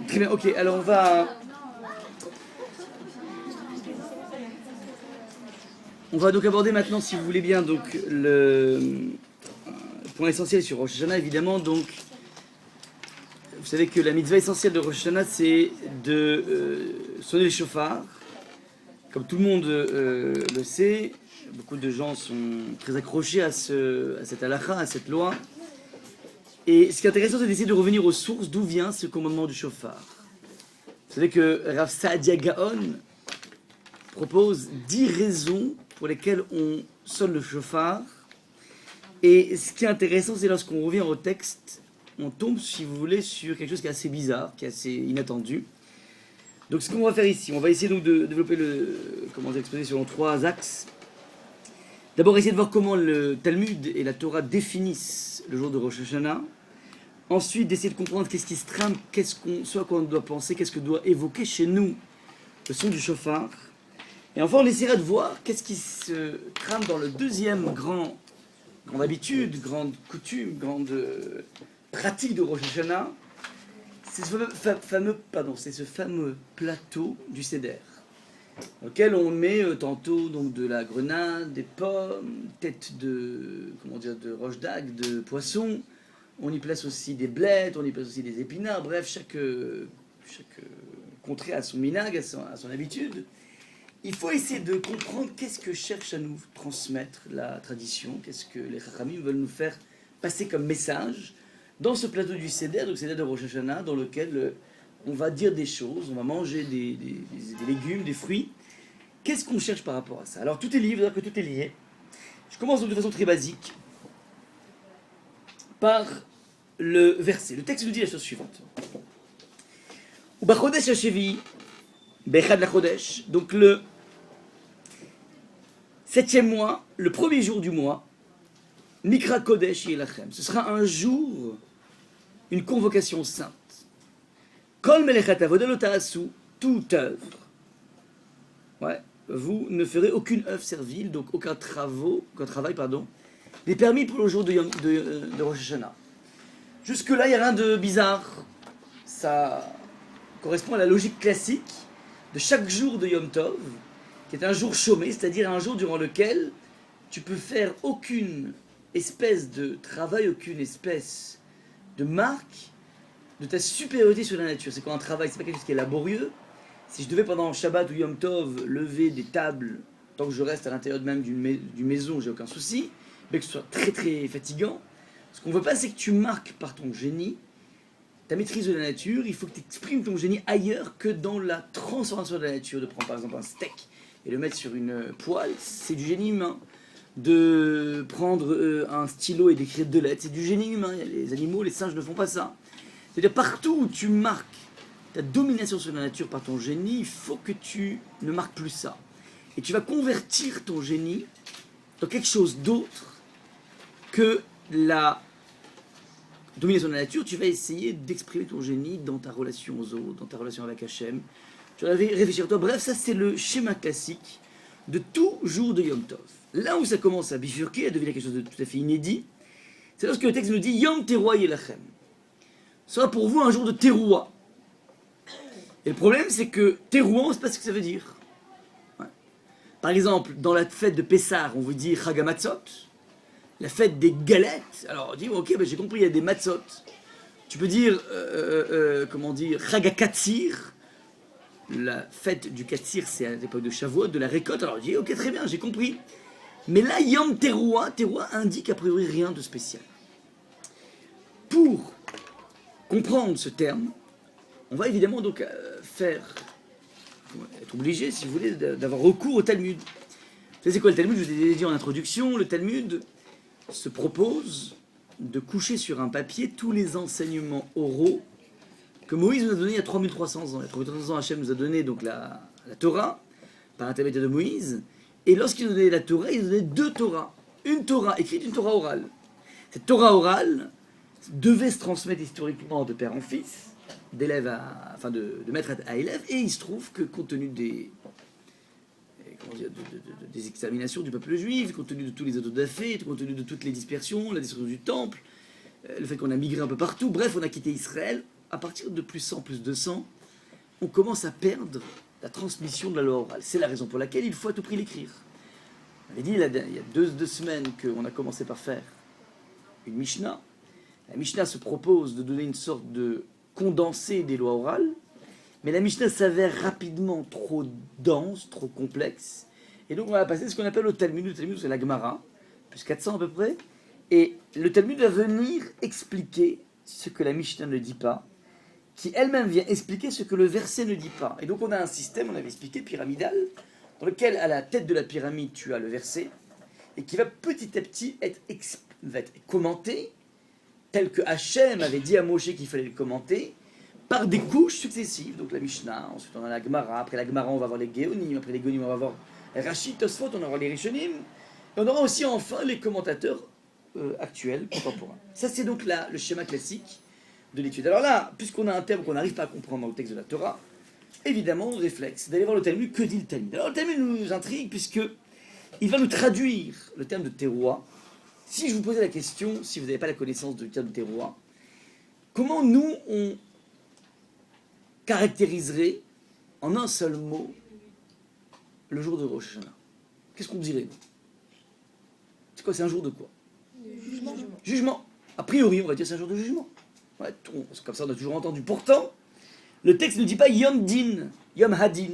Très bien, ok, alors on va donc aborder maintenant, si vous voulez bien, donc le point essentiel sur Rosh Hashanah, évidemment. Donc, vous savez que la mitzvah essentielle de Rosh Hashanah, c'est de sonner le shofar. Comme tout le monde le sait, beaucoup de gens sont très accrochés à cette halakha, à cette loi. Et ce qui est intéressant, c'est d'essayer de revenir aux sources, d'où vient ce commandement du shofar. Vous savez que Rav Saadia Gaon propose 10 raisons pour lesquelles on sonne le shofar. Et ce qui est intéressant, c'est lorsqu'on revient au texte, on tombe, si vous voulez, sur quelque chose qui est assez bizarre, qui est assez inattendu. Donc ce qu'on va faire ici, on va essayer donc de développer l'exposer selon 3 axes. D'abord, essayer de voir comment le Talmud et la Torah définissent le jour de Rosh Hashanah. Ensuite, d'essayer de comprendre qu'est-ce qui se trame, ce à quoi on doit penser, qu'est-ce que doit évoquer chez nous le son du shofar. Et enfin, on essaiera de voir qu'est-ce qui se trame dans le deuxième grande habitude, grande coutume, grande pratique de Rosh Hashanah. C'est ce fameux plateau du Seder, auquel on met tantôt donc de la grenade, des pommes, tête de roche d'agde, de poisson. On y place aussi des blettes, on y place aussi des épinards. Bref, chaque contrée a son minag, a son habitude. Il faut essayer de comprendre qu'est-ce que cherche à nous transmettre la tradition, qu'est-ce que les Chachamim veulent nous faire passer comme message dans ce plateau du Seder, donc Seder de Rosh Hashanah, dans lequel on va dire des choses, on va manger des légumes, des fruits. Qu'est-ce qu'on cherche par rapport à ça? Alors tout est lié, vous dire que tout est lié. Je commence donc de façon très basique par le verset. Le texte nous dit la chose suivante. Ubachodesh Hashevi, Bechad la Chodesh, donc le 7e mois, le premier jour du mois, Mikra Kodesh Yelachem. Ce sera un jour, une convocation sainte. Kol Melechat Avodah lo ta'asu, toute œuvre. Ouais, vous ne ferez aucune œuvre servile, donc aucun travail, n'est permis pour le jour de Rosh Hashanah. Jusque-là, il n'y a rien de bizarre. Ça correspond à la logique classique de chaque jour de Yom Tov, qui est un jour chômé, c'est-à-dire un jour durant lequel tu peux faire aucune espèce de travail, aucune espèce de marque de ta supériorité sur la nature. C'est quoi un travail? C'est pas quelque chose qui est laborieux. Si je devais pendant Shabbat ou Yom Tov lever des tables, tant que je reste à l'intérieur même d'une maison, j'ai aucun souci, mais que ce soit très très fatigant, ce qu'on veut pas, c'est que tu marques par ton génie ta maîtrise de la nature. Il faut que tu exprimes ton génie ailleurs que dans la transformation de la nature. De prendre par exemple un steak et le mettre sur une poêle, c'est du génie humain. De prendre un stylo et d'écrire deux lettres, c'est du génie humain. Les animaux, les singes ne font pas ça. C'est-à-dire partout où tu marques ta domination sur la nature par ton génie, il faut que tu ne marques plus ça. Et tu vas convertir ton génie dans quelque chose d'autre que la domination de la nature. Tu vas essayer d'exprimer ton génie dans ta relation aux autres, dans ta relation avec Hachem. Tu vas réfléchir à toi. Bref, ça c'est le schéma classique de tout jour de Yom Tov. Là où ça commence à bifurquer, à devenir quelque chose de tout à fait inédit, c'est lorsque le texte nous dit Yom Teruah Yelachem. Ce sera pour vous un jour de Teruah. Et le problème, c'est que Teruah, on ne sait pas ce que ça veut dire. Ouais. Par exemple, dans la fête de Pessah, on vous dit Chag HaMatzot, la fête des galettes. Alors on dit, ok, j'ai compris, il y a des matzot. Tu peux dire, Chag HaKatsir. La fête du Katsir, c'est à l'époque de Shavuot, de la récolte. Alors on dit, ok, très bien, j'ai compris. Mais là, Yom Teruah indique a priori rien de spécial. Pour comprendre ce terme, on va évidemment donc être obligé, si vous voulez, d'avoir recours au Talmud. Vous savez c'est quoi le Talmud? Je vous ai dit en introduction, le Talmud se propose de coucher sur un papier tous les enseignements oraux que Moïse nous a donné il y a 3300 ans. Il y a 3300 ans, Hachem nous a donné donc la Torah, par l'intermédiaire de Moïse. Et lorsqu'il nous a donné la Torah, il nous a donné 2 Torahs. Une Torah écrite, une Torah orale. Cette Torah orale devait se transmettre historiquement de père en fils, d'élève de maître à élève, et il se trouve que compte tenu des des exterminations du peuple juif, compte tenu de tous les autodafés, compte tenu de toutes les dispersions, la destruction du temple, le fait qu'on a migré un peu partout, bref, on a quitté Israël. À partir de plus 100, plus 200, on commence à perdre la transmission de la loi orale. C'est la raison pour laquelle il faut à tout prix l'écrire. On avait dit il y a deux semaines qu'on a commencé par faire une Mishnah. La Mishnah se propose de donner une sorte de condensé des lois orales, mais la Mishnah s'avère rapidement trop dense, trop complexe, et donc on va passer ce qu'on appelle au Talmud. Le Talmud, c'est la Gemara, plus 400 à peu près, et le Talmud va venir expliquer ce que la Mishnah ne dit pas, qui elle-même vient expliquer ce que le verset ne dit pas. Et donc on a un système, on avait expliqué, pyramidal, dans lequel à la tête de la pyramide tu as le verset, et qui va petit à petit être commenté, tel que Hachem avait dit à Moshe qu'il fallait le commenter, par des couches successives. Donc la Mishnah, ensuite on a la Gemara, après la Gemara on va voir les Géonim, après les Géonim on va voir Rashi, Tosfot, on va voir les Rishonim, et on aura aussi enfin les commentateurs actuels, contemporains. Ça c'est donc là le schéma classique de l'étude. Alors là, puisqu'on a un terme qu'on n'arrive pas à comprendre dans le texte de la Torah, évidemment, on réflexe d'aller voir le Talmud. Que dit le Talmud? Alors le Talmud nous intrigue puisque il va nous traduire le terme de terroir. Si je vous posais la question, si vous n'avez pas la connaissance du terme de terroir, comment nous on caractériserait en un seul mot le jour de Rosh Hashanah? Qu'est-ce qu'on dirait? C'est quoi? C'est un jour de quoi? Jugement. Jugement. A priori, on va dire c'est un jour de jugement. Ouais, comme ça, on a toujours entendu. Pourtant, le texte ne dit pas Yom Din, Yom Hadin.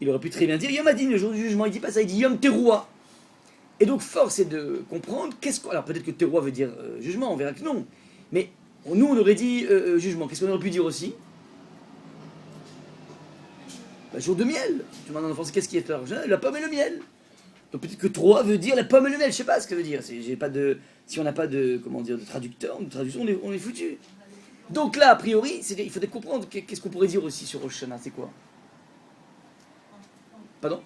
Il aurait pu très bien dire Yom Hadin, le jour du jugement. Il ne dit pas ça, il dit Yom Teruah. Et donc, force est de comprendre alors, peut-être que Teruah veut dire jugement, on verra que non. Mais nous, on aurait dit jugement. Qu'est-ce qu'on aurait pu dire aussi? Jour de miel. Tu demandes à un enfant, qu'est-ce qui est la pomme et le miel. Donc peut-être que Teruah veut dire la pomme et le miel. Je ne sais pas ce que ça veut dire. Si on n'a pas de traducteur, de traduction, on est foutu. Donc là, a priori, il faudrait comprendre qu'est-ce qu'on pourrait dire aussi sur Rosh Hashanah. C'est quoi? Pardon?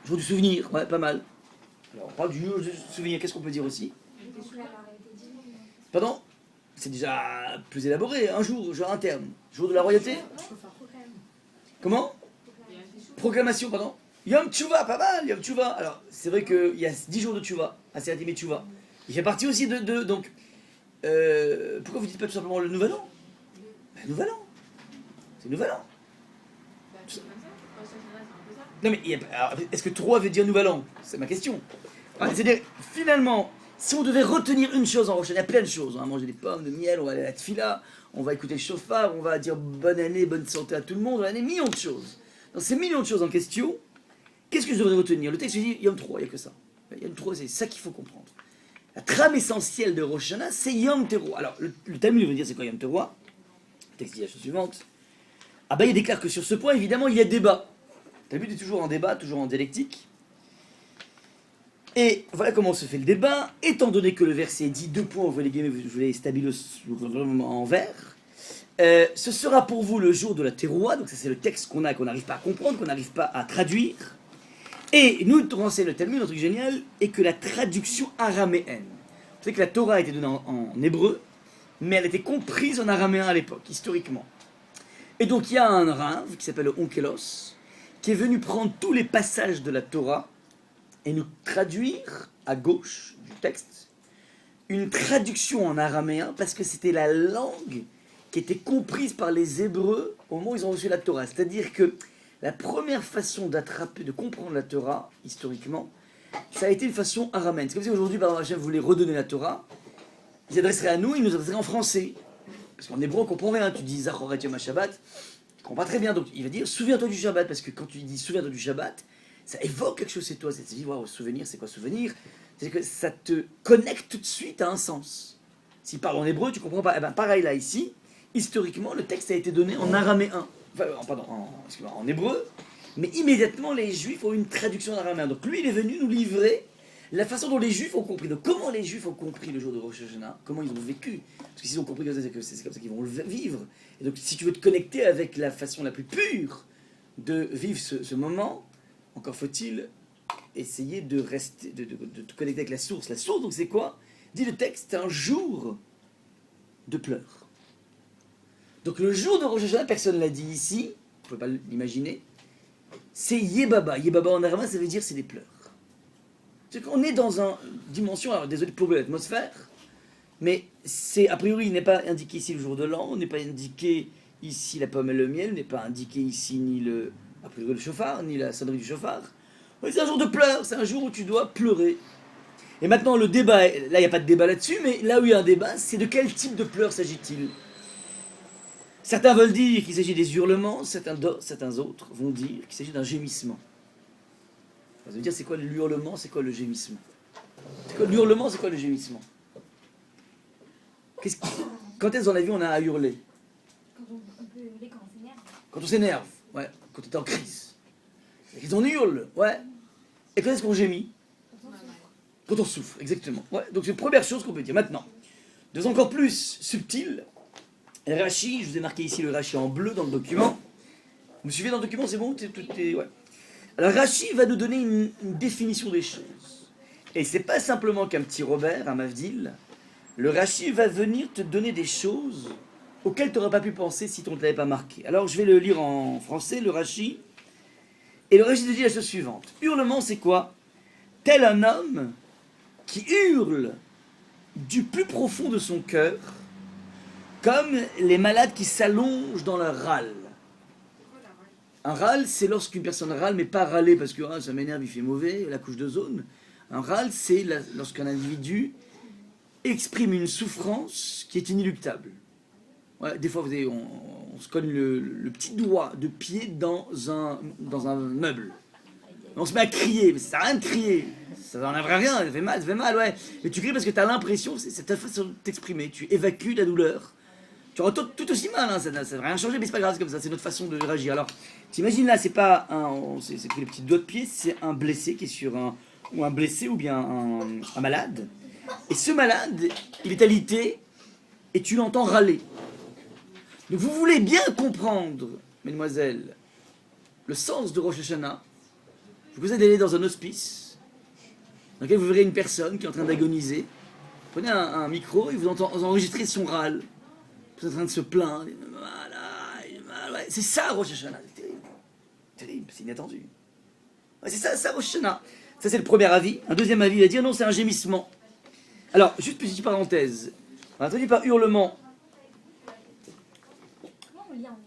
Jour du souvenir, ouais, pas mal. Alors on parle du jour du souvenir, qu'est-ce qu'on peut dire aussi? Pardon? C'est déjà plus élaboré, un jour, genre un terme. Jour de la royauté? Comment? Proclamation, pardon. Yom Tchouva, pas mal, Yom Tchouva. Alors, c'est vrai qu'il y a 10 jours de Tchouva, à Seratim et Tchouva. Il fait partie aussi de donc, pourquoi vous dites pas tout simplement le Nouvel An? Le Nouvel An. C'est le Nouvel An. Non mais, est-ce que 3 veut dire Nouvel An? C'est ma question. C'est-à-dire, finalement, si on devait retenir une chose en Rosh Hashanah, il y a plein de choses. On va manger des pommes, de miel, on va aller à la tfila, on va écouter le chauffard, on va dire bonne année, bonne santé à tout le monde, on a des millions de choses. Dans ces millions de choses en question, qu'est-ce que je devrais retenir? Le texte dit Yom 3, il n'y a que ça. Yom 3, c'est ça qu'il faut comprendre. La trame essentielle de Rosh Hashanah, c'est Yom Teruah. Alors, le Talmud veut dire c'est quoi Yom Teruah? Le texte dit la chose suivante. Il déclare que sur ce point, évidemment, il y a débat. Le Talmud est toujours en débat, toujours en dialectique. Et voilà comment se fait le débat. Étant donné que le verset dit 2 points, vous voulez stabilo en vert, ce sera pour vous le jour de la Teruah. Donc ça c'est le texte qu'on n'arrive pas à comprendre, qu'on n'arrive pas à traduire. Et nous renseigne le Talmud, un truc génial, est que la traduction araméenne. Vous savez que la Torah a été donnée en hébreu, mais elle était comprise en araméen à l'époque, historiquement. Et donc il y a un Rav qui s'appelle Onkelos, qui est venu prendre tous les passages de la Torah et nous traduire à gauche du texte une traduction en araméen, parce que c'était la langue qui était comprise par les Hébreux au moment où ils ont reçu la Torah. C'est-à-dire que la première façon de comprendre la Torah, historiquement, ça a été une façon araméenne. C'est comme si aujourd'hui, par exemple, Hachem voulait redonner la Torah, il s'adresserait à nous, il nous adresserait en français. Parce qu'en hébreu, on comprend rien. Tu dis Zachoret Yom HaShabbat, tu comprends pas très bien. Donc il va dire souviens-toi du Shabbat, parce que quand tu dis souviens-toi du Shabbat, ça évoque quelque chose chez toi. C'est-à-dire, waouh, souvenir, c'est quoi souvenir? C'est que ça te connecte tout de suite à un sens. S'il parle en hébreu, tu comprends pas. Eh ben, pareil là, ici, historiquement, le texte a été donné en araméen. En hébreu, mais immédiatement les Juifs ont eu une traduction en araméen. Donc lui, il est venu nous livrer la façon dont les Juifs ont compris. Donc comment les Juifs ont compris le jour de Rosh Hashanah? Comment ils ont vécu? Parce que s'ils ont compris que c'est comme ça qu'ils vont le vivre. Et donc si tu veux te connecter avec la façon la plus pure de vivre ce moment, encore faut-il essayer de te connecter avec la source. La source, donc c'est quoi? Dit le texte, c'est un jour de pleurs. Donc le jour de Rosh Hashanah, personne ne l'a dit ici, ne pouvez pas l'imaginer, c'est Yebaba. Yebaba en arabe, ça veut dire c'est des pleurs. C'est qu'on est dans une dimension, alors désolé de plomber l'atmosphère, mais c'est, a priori, il n'est pas indiqué ici le jour de l'an, il n'est pas indiqué ici la pomme et le miel, il n'est pas indiqué ici ni le, a priori, le chauffard, ni la sonnerie du chauffard. C'est un jour de pleurs, c'est un jour où tu dois pleurer. Et maintenant, le débat, là, il n'y a pas de débat là-dessus, mais là où il y a un débat, c'est de quel type de pleurs s'agit-il? Certains veulent dire qu'il s'agit des hurlements, certains autres vont dire qu'il s'agit d'un gémissement. Ça veut dire, c'est quoi l'hurlement, c'est quoi le gémissement? C'est quoi l'hurlement, c'est quoi le gémissement? Quand est-ce dans la vie on a à hurler? Quand on peut hurler quand on s'énerve. Quand on s'énerve, ouais. Quand on est en crise. Et on hurle, ouais. Et quand est-ce qu'on gémit? Quand on souffre, exactement. Ouais. Donc c'est la première chose qu'on peut dire. Maintenant, de façon encore plus subtile, le Rashi, je vous ai marqué ici le Rashi en bleu dans le document. Vous me suivez dans le document, c'est bon? Ouais. Alors Rashi va nous donner une définition des choses. Et c'est pas simplement qu'un petit Robert, un Mavdil. Le Rashi va venir te donner des choses auxquelles tu n'aurais pas pu penser si on ne te l'avait pas marqué. Alors je vais le lire en français, le Rashi. Et le Rashi te dit la chose suivante. Hurlement, c'est quoi? Tel un homme qui hurle du plus profond de son cœur, comme les malades qui s'allongent dans leur râle. Un râle, c'est lorsqu'une personne râle, mais pas râler parce que ça m'énerve, il fait mauvais, la couche d'ozone. Un râle, c'est lorsqu'un individu exprime une souffrance qui est inéluctable. Ouais, des fois, on se cogne le petit doigt de pied dans un meuble. On se met à crier, mais ça sert à rien de crier. Ça n'enlèvera rien, ça fait mal, ouais. Mais tu cries parce que tu as l'impression, c'est ta façon de t'exprimer. Tu évacues la douleur. Tu auras tout aussi mal, hein, ça n'a rien changé, mais c'est pas grave, c'est comme ça, c'est notre façon de réagir. Alors, t'imagines là, c'est pas c'est que les petits doigts de pied, c'est un blessé qui est sur ou un blessé ou bien un malade. Et ce malade, il est alité et tu l'entends râler. Donc vous voulez bien comprendre, mesdemoiselles, le sens de Rosh Hashanah. Je vous conseille d'aller dans un hospice dans lequel vous verrez une personne qui est en train d'agoniser. Prenez un micro et vous enregistrez son râle. Vous êtes en train de se plaindre. Ouais, c'est ça Rosh Hashanah. C'est terrible. Terrible, c'est inattendu. Ouais, c'est ça Rosh Hashanah. Ça c'est le premier avis. Un deuxième avis, il va dire non, c'est un gémissement. Alors, juste petite parenthèse. On a traduit par hurlement. Comment on lit en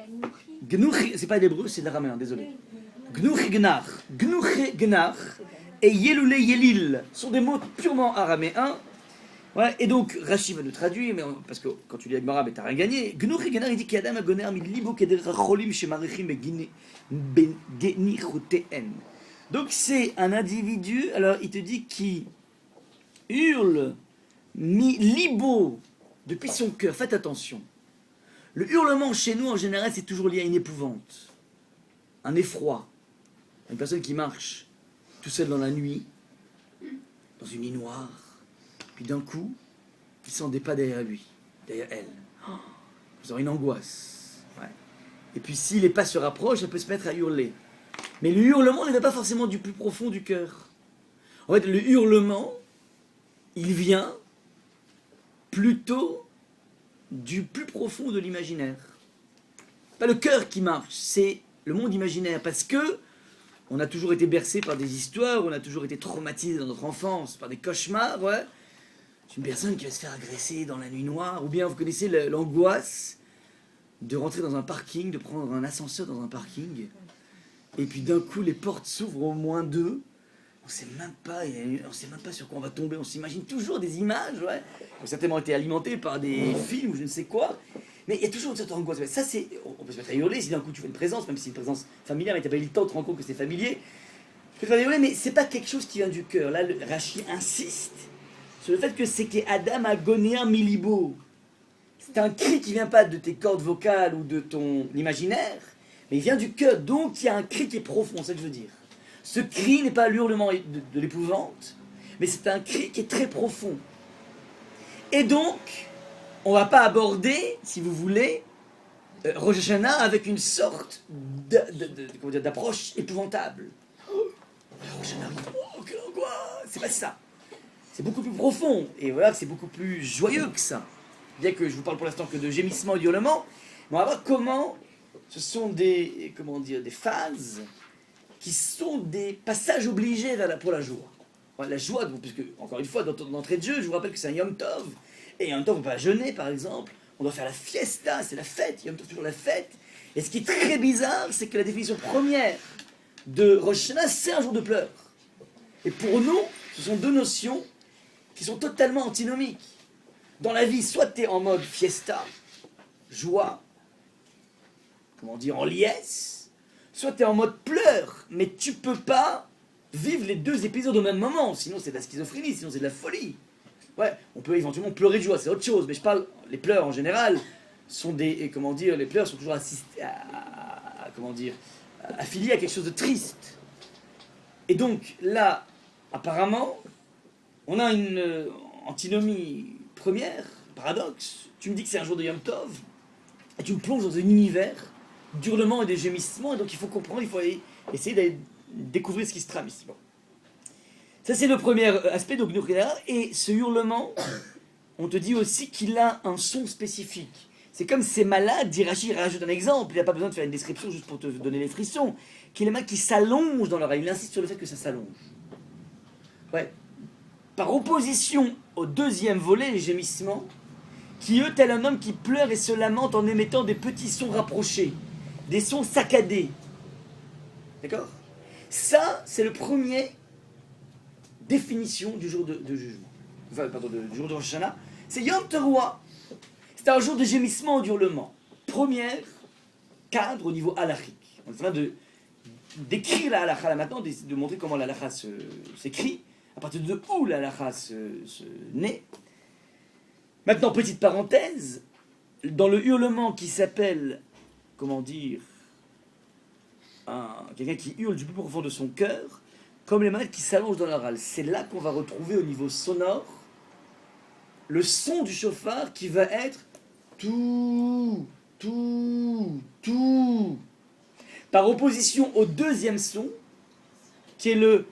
Gnouri? Gnuchi, c'est pas l'hébreu, c'est l'araméen, désolé. Gnuchi gnar. Gnuchi gnar et yeloulé yelil sont des mots purement araméens. Ouais, et donc Rashi va nous traduire, parce que quand tu lis Agmara, t'as rien gagné. Gnuchi gnar, il dit qu'Adam a goner mi libo keder cholim shemarichim begenichuteen. Donc c'est un individu, alors il te dit qui hurle mi libo depuis son cœur. Faites attention. Le hurlement chez nous, en général, c'est toujours lié à une épouvante, un effroi. Une personne qui marche tout seul dans la nuit, dans une nuit noire, puis d'un coup, il sent des pas derrière lui, derrière elle. Vous aurez une angoisse. Ouais. Et puis si les pas se rapprochent, elle peut se mettre à hurler. Mais le hurlement ne vient pas forcément du plus profond du cœur. En fait, le hurlement, il vient plutôt du plus profond de l'imaginaire. Pas le cœur qui marche, c'est le monde imaginaire. Parce que on a toujours été bercé par des histoires, on a toujours été traumatisé dans notre enfance par des cauchemars, ouais. C'est une personne qui va se faire agresser dans la nuit noire, ou bien vous connaissez l'angoisse de rentrer dans un parking, de prendre un ascenseur dans un parking, et puis d'un coup les portes s'ouvrent au moins deux. On sait même pas sur quoi on va tomber. On s'imagine toujours des images, ouais, qui ont certainement été alimentées par des films ou je ne sais quoi. Mais il y a toujours une sorte d'angoisse. Ça, on peut se mettre à hurler si d'un coup tu fais une présence, même si c'est une présence familière, mais tu n'as pas eu le temps de te rendre compte que c'est familier. Tu peux te faire hurler, mais c'est pas quelque chose qui vient du cœur. Là, le Rashi insiste sur le fait que c'est qu'Adam a goné un milibo. C'est un cri qui vient pas de tes cordes vocales ou de ton imaginaire, mais il vient du cœur. Donc il y a un cri qui est profond, c'est ça que je veux dire. Ce cri n'est pas l'hurlement de l'épouvante, mais c'est un cri qui est très profond. Et donc, on ne va pas aborder, si vous voulez, Rosh Hashanah avec une sorte d'approche épouvantable. Rosh Hashanah, oh, quelle angoisse! C'est pas ça. C'est beaucoup plus profond. Et voilà, c'est beaucoup plus joyeux que ça. Bien que je vous parle pour l'instant que de gémissement et d'hurlement, mais on va voir comment ce sont des, comment dire, des phases qui sont des passages obligés pour la joie. Enfin, la joie, puisque, encore une fois, dans l'entrée de jeu, je vous rappelle que c'est un Yom Tov. Et Yom Tov, on ne peut pas jeûner, par exemple. On doit faire la fiesta, c'est la fête. Yom Tov, toujours la fête. Et ce qui est très bizarre, c'est que la définition première de Rosh Hashanah, c'est un jour de pleurs. Et pour nous, ce sont deux notions qui sont totalement antinomiques. Dans la vie, soit tu es en mode fiesta, joie, comment dire, en liesse, soit tu es en mode pleurs, mais tu peux pas vivre les deux épisodes au même moment, sinon c'est de la schizophrénie, sinon c'est de la folie. Ouais, on peut éventuellement pleurer de joie, c'est autre chose, mais je parle, les pleurs en général sont des, comment dire, les pleurs sont toujours comment dire, affiliés à quelque chose de triste. Et donc là, apparemment, on a une antinomie première, paradoxe. Tu me dis que c'est un jour de Yom Tov, et tu me plonges dans un univers d'hurlements et de gémissements, et donc il faut comprendre, il faut essayer d'aller découvrir ce qui se trame ici. Bon. Ça c'est le premier aspect, donc et ce hurlement, on te dit aussi qu'il a un son spécifique. C'est comme ces malades, dit Rachid, rajoute un exemple, il n'a pas besoin de faire une description juste pour te donner les frissons, qu'il y a des malades qui s'allongent dans l'oreille, il insiste sur le fait que ça s'allonge. Ouais. Par opposition au deuxième volet, les gémissements, qui eux, tel un homme qui pleure et se lamente en émettant des petits sons rapprochés, des sons saccadés. D'accord ? Ça, c'est le premier définition du jour de jugement. Enfin, pardon, du jour de Rosh Hashanah. C'est Yom Teruah. C'est un jour de gémissement et d'hurlement. Première cadre au niveau halachique. On est en train d'écrire la halakha là maintenant, de montrer comment la halakha s'écrit, à partir de où la halakha se naît. Maintenant, petite parenthèse, dans le hurlement qui s'appelle, comment dire, quelqu'un qui hurle du plus profond de son cœur, comme les malades qui s'allongent dans leur hale, c'est là qu'on va retrouver au niveau sonore le son du chauffard qui va être tout, par opposition au deuxième son, qui est le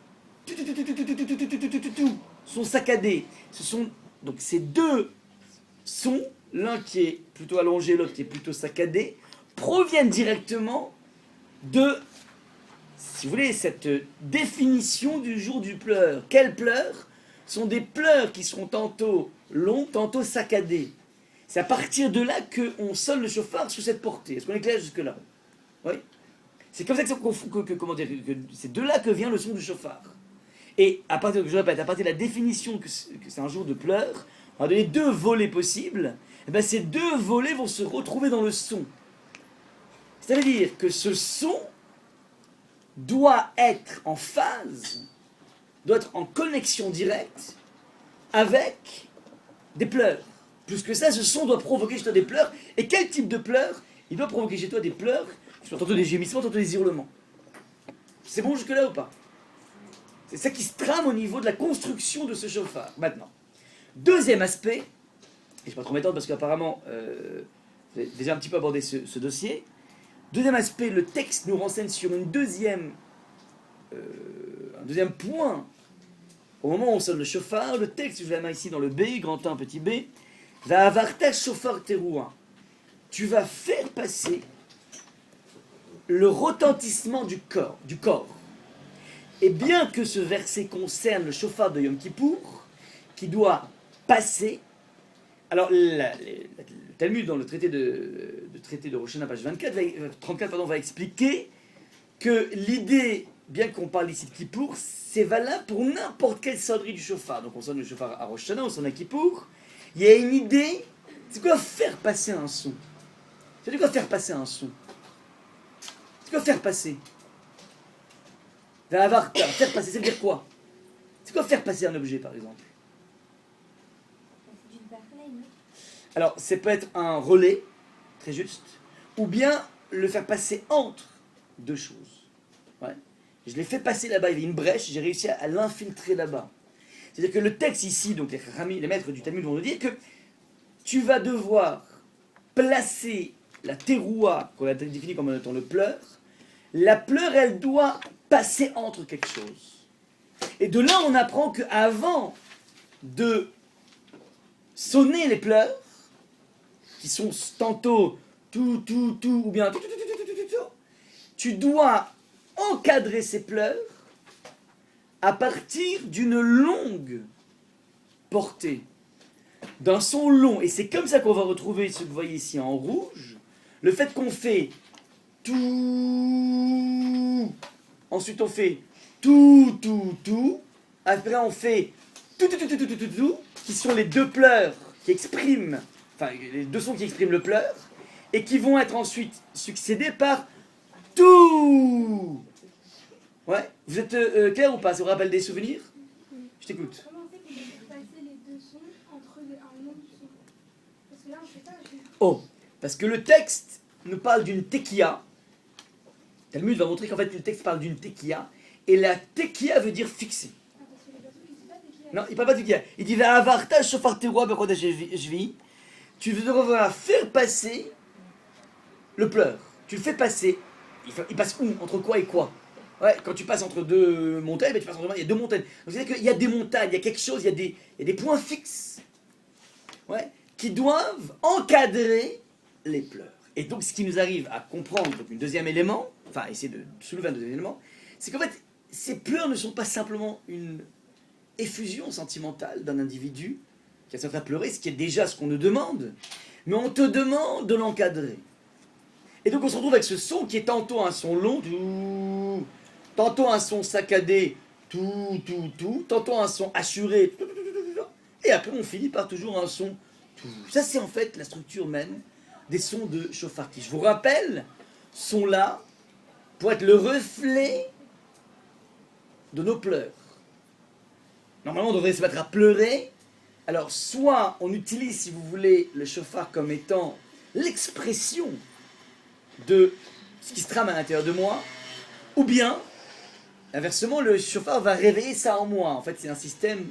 son saccadé. Ce sont donc ces deux sons, l'un qui est plutôt allongé, l'autre qui est plutôt saccadé, proviennent directement de, si vous voulez, cette définition du jour du pleur. Quels pleurs? Sont des pleurs qui seront tantôt longs, tantôt saccadés. C'est à partir de là qu'on sonne le chauffard sous cette portée. Est-ce qu'on est clair jusque-là? Oui. C'est comme ça comment dire, que c'est de là que vient le son du chauffard. Et à partir, je répète, à partir de la définition que c'est un jour de pleurs, on va donner deux volets possibles. Et bien ces deux volets vont se retrouver dans le son. C'est-à-dire que ce son doit être en phase, doit être en connexion directe avec des pleurs. Plus que ça, ce son doit provoquer chez toi des pleurs. Et quel type de pleurs? Il doit provoquer chez toi des pleurs, qui sont tantôt des gémissements, tantôt des hurlements. C'est bon jusque-là ou pas? C'est ça qui se trame au niveau de la construction de ce chauffard. Maintenant, deuxième aspect, et je ne vais pas trop m'étendre parce qu'apparemment, j'ai déjà un petit peu abordé ce dossier. Deuxième aspect, le texte nous renseigne sur un deuxième point. Au moment où on sonne le chauffard, le texte, je vais la main ici dans le B, grand 1, petit b, va avarta chauffard terouin. Tu vas faire passer le retentissement du corps. Et bien que ce verset concerne le chauffard de Yom Kippour, qui doit passer, alors le Talmud dans le traité de Rosh Hashanah, page 34, va expliquer que l'idée, bien qu'on parle ici de Kippour, c'est valable pour n'importe quelle sonnerie du chauffard. Donc on sonne le chauffard à Rosh Hashanah, on sonne à Kippour. Il y a une idée, c'est quoi faire passer un son? C'est quoi faire passer un son? C'est quoi faire passer? Faire passer, ça veut dire quoi? C'est quoi faire passer un objet, par exemple? Alors, ça peut être un relais, très juste, ou bien le faire passer entre deux choses. Ouais. Je l'ai fait passer là-bas, il y avait une brèche, j'ai réussi à l'infiltrer là-bas. C'est-à-dire que le texte ici, donc les maîtres du Talmud vont nous dire que tu vas devoir placer la teroua, qu'on a définie comme étant le pleur. La pleure, elle doit passer entre quelque chose. Et de là, on apprend qu'avant de sonner les pleurs, qui sont tantôt tout, ou bien tu dois encadrer ses pleurs à partir d'une longue portée, d'un son long. Et c'est comme ça qu'on va retrouver ce que vous voyez ici en rouge, le fait qu'on fait tout, ensuite on fait tout, après on fait tout, qui sont les deux pleurs qui expriment, enfin les deux sons qui expriment le pleur, et qui vont être ensuite succédés par tout. Ouais, vous êtes clair ou pas? Ça vous rappelle des souvenirs? Je t'écoute. Comment on fait qu'on peut passer les deux sons entre un long son? Parce que là, on fait ça. Oh, parce que le texte nous parle d'une tekiya. Talmud va montrer qu'en fait le texte parle d'une tekiya, et la tekiya veut dire fixer. Ah, parce que les personnes qui ne disent pas tekiya. Non, il parle pas de tekiya. Il dit Va'avarta shofar teroua bechodesh shvi. Tu devras faire passer le pleur. Tu le fais passer. Il passe où? Entre quoi et quoi? Ouais, quand tu passes entre deux montagnes, ben tu passes entre deux, il y a deux montagnes. Donc c'est-à-dire qu'il y a des montagnes, il y a quelque chose, il y a des points fixes, ouais, qui doivent encadrer les pleurs. Et donc ce qui nous arrive à comprendre, donc un deuxième élément, enfin essayer de soulever un deuxième élément, c'est qu'en fait, ces pleurs ne sont pas simplement une effusion sentimentale d'un individu qui a se fait pleurer, ce qui est déjà ce qu'on nous demande, mais on te demande de l'encadrer. Et donc on se retrouve avec ce son qui est tantôt un son long, tout, tantôt un son saccadé, tout, tantôt un son assuré, tout, et après on finit par toujours un son tout. Ça c'est en fait la structure même des sons de shofar qui, je vous rappelle, sont là pour être le reflet de nos pleurs. Normalement on devrait se mettre à pleurer. Alors soit on utilise, si vous voulez, le shofar comme étant l'expression de ce qui se trame à l'intérieur de moi, ou bien, inversement, le shofar va réveiller ça en moi. En fait, c'est un système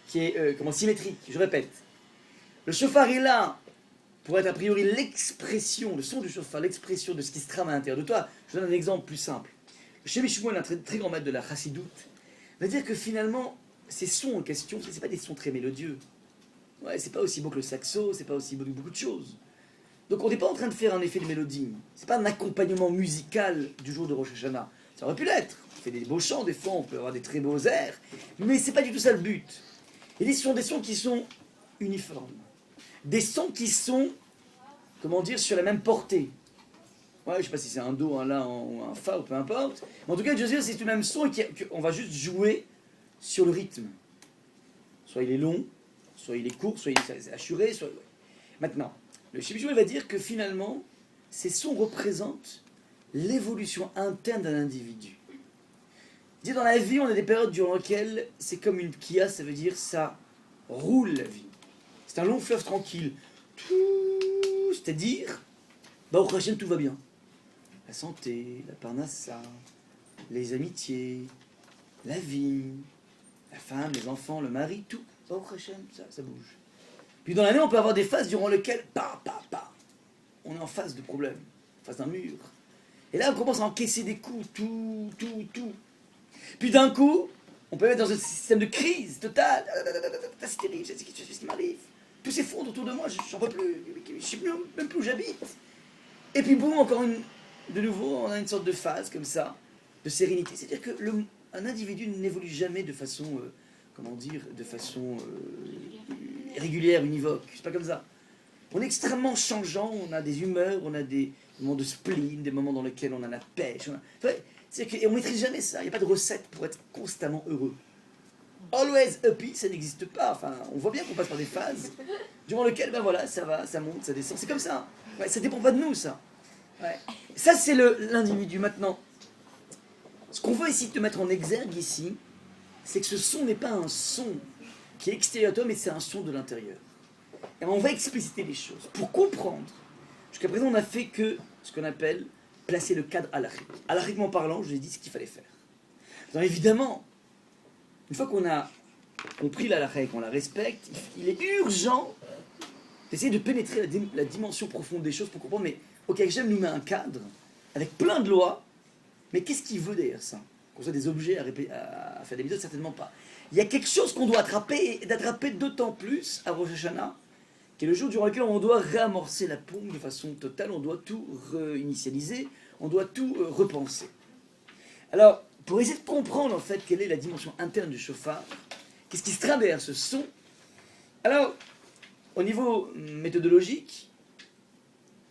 qui est symétrique. Je répète, le shofar est là pour être a priori l'expression, le son du shofar, l'expression de ce qui se trame à l'intérieur de toi. Je vous donne un exemple plus simple. Le Shemi Shmuel, un très grand maître de la chassidoute, va dire que finalement, ces sons en question, c'est pas des sons très mélodieux. Ouais, c'est pas aussi beau que le saxo, c'est pas aussi beau que beaucoup de choses. Donc on n'est pas en train de faire un effet de mélodie. C'est pas un accompagnement musical du jour de Rosh Hashanah. Ça aurait pu l'être. On fait des beaux chants, des fois on peut avoir des très beaux airs, mais c'est pas du tout ça le but. Et ce sont des sons qui sont uniformes. Des sons qui sont, comment dire, sur la même portée. Ouais, je sais pas si c'est un do, un la ou un fa ou peu importe. Mais en tout cas, je veux dire, c'est le même son et qu'on va juste jouer sur le rythme. Soit il est long, soit il est court, soit il est assuré, soit... Maintenant, le Shemi Shmuel va dire que finalement, ces sons représentent l'évolution interne d'un individu. Il dit dans la vie, on a des périodes durant lesquelles c'est comme une kia, ça veut dire ça roule la vie. C'est un long fleuve tranquille. C'est-à-dire, au Hashem, tout va bien. La santé, la parnassa, les amitiés, la vie, la femme, les enfants, le mari, tout. Au Hashem, ça bouge. Puis dans l'année, on peut avoir des phases durant lesquelles, on est en face de problèmes, en face d'un mur. Et là, on commence à encaisser des coups, tout. Puis d'un coup, on peut être dans un système de crise totale. C'est terrible, c'est ce qui m'arrive. Tout s'effondre autour de moi, j'en peux plus, je ne sais même plus où j'habite. Et puis boum, de nouveau, on a une sorte de phase comme ça, de sérénité. C'est-à-dire qu'un individu n'évolue jamais de façon, régulière, univoque. C'est pas comme ça. On est extrêmement changeant, on a des humeurs, on a des moments de spleen, des moments dans lesquels on a la pêche. Et on ne maîtrise jamais ça, il n'y a pas de recette pour être constamment heureux. Always happy, ça n'existe pas. Enfin, on voit bien qu'on passe par des phases durant lesquelles, ça va, ça monte, ça descend. C'est comme ça. Ouais, ça dépend pas de nous, ça. Ouais. Ça, c'est l'individu. Maintenant, ce qu'on veut essayer de mettre en exergue ici, c'est que ce son n'est pas un son qui est extérieur à toi, mais c'est un son de l'intérieur. Et on va expliciter les choses. Pour comprendre, jusqu'à présent, on n'a fait que ce qu'on appelle placer le cadre halachique. Halachiquement parlant, je vous ai dit ce qu'il fallait faire. Donc évidemment, une fois qu'on a compris la halakha et qu'on la respecte, il est urgent d'essayer de pénétrer la dimension profonde des choses pour comprendre, mais ok, Hachem nous met un cadre avec plein de lois, mais qu'est-ce qu'il veut derrière ça? Qu'on soit des objets à faire des méthodes? Certainement pas. Il y a quelque chose qu'on doit attraper, et d'attraper d'autant plus à Rosh Hashanah, qui est le jour durant lequel on doit réamorcer la pompe de façon totale, on doit tout réinitialiser, on doit tout repenser. Alors, pour essayer de comprendre en fait quelle est la dimension interne du shofar, qu'est-ce qui se trame derrière ce son, alors, au niveau méthodologique,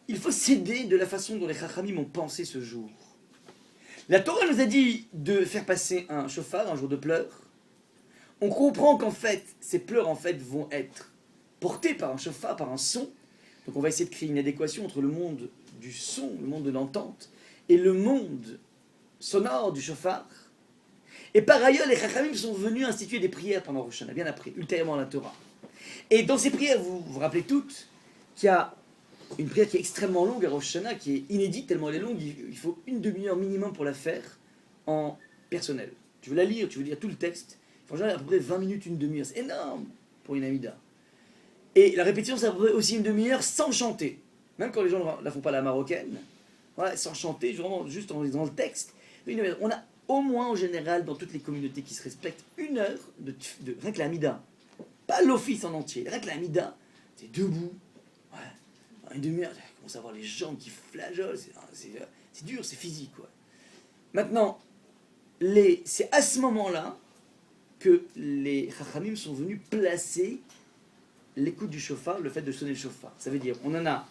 il faut s'aider de la façon dont les Chachamim ont pensé ce jour. La Torah nous a dit de faire passer un shofar, un jour de pleurs. On comprend qu'en fait, ces pleurs en fait vont être portées par un shofar, par un son. Donc on va essayer de créer une adéquation entre le monde du son, le monde de l'entente, et le monde sonore du shofar. Et par ailleurs, les Chachamim sont venus instituer des prières pendant Rosh Hashanah, bien après, ultérieurement à la Torah. Et dans ces prières, vous vous rappelez toutes qu'il y a une prière qui est extrêmement longue à Rosh Hashanah, qui est inédite tellement elle est longue, il faut une demi-heure minimum pour la faire en personnel. Tu veux la lire, tu veux lire tout le texte, il faut en général à peu près 20 minutes, une demi-heure. C'est énorme pour une Amida. Et la répétition, c'est à peu près aussi une demi-heure sans chanter. Même quand les gens ne la font pas à la marocaine, voilà, sans chanter, vraiment juste en lisant le texte. On a au moins en général, dans toutes les communautés qui se respectent, une heure de rien que la Amida. Pas l'office en entier, rien que la Amida, c'est debout. Ouais. Une demi-heure, tu commences à voir les jambes qui flageolent, c'est dur, c'est physique. Ouais. Maintenant, c'est à ce moment-là que les Chachamim sont venus placer l'écoute du shofar, le fait de sonner le shofar. Ça veut dire, on en a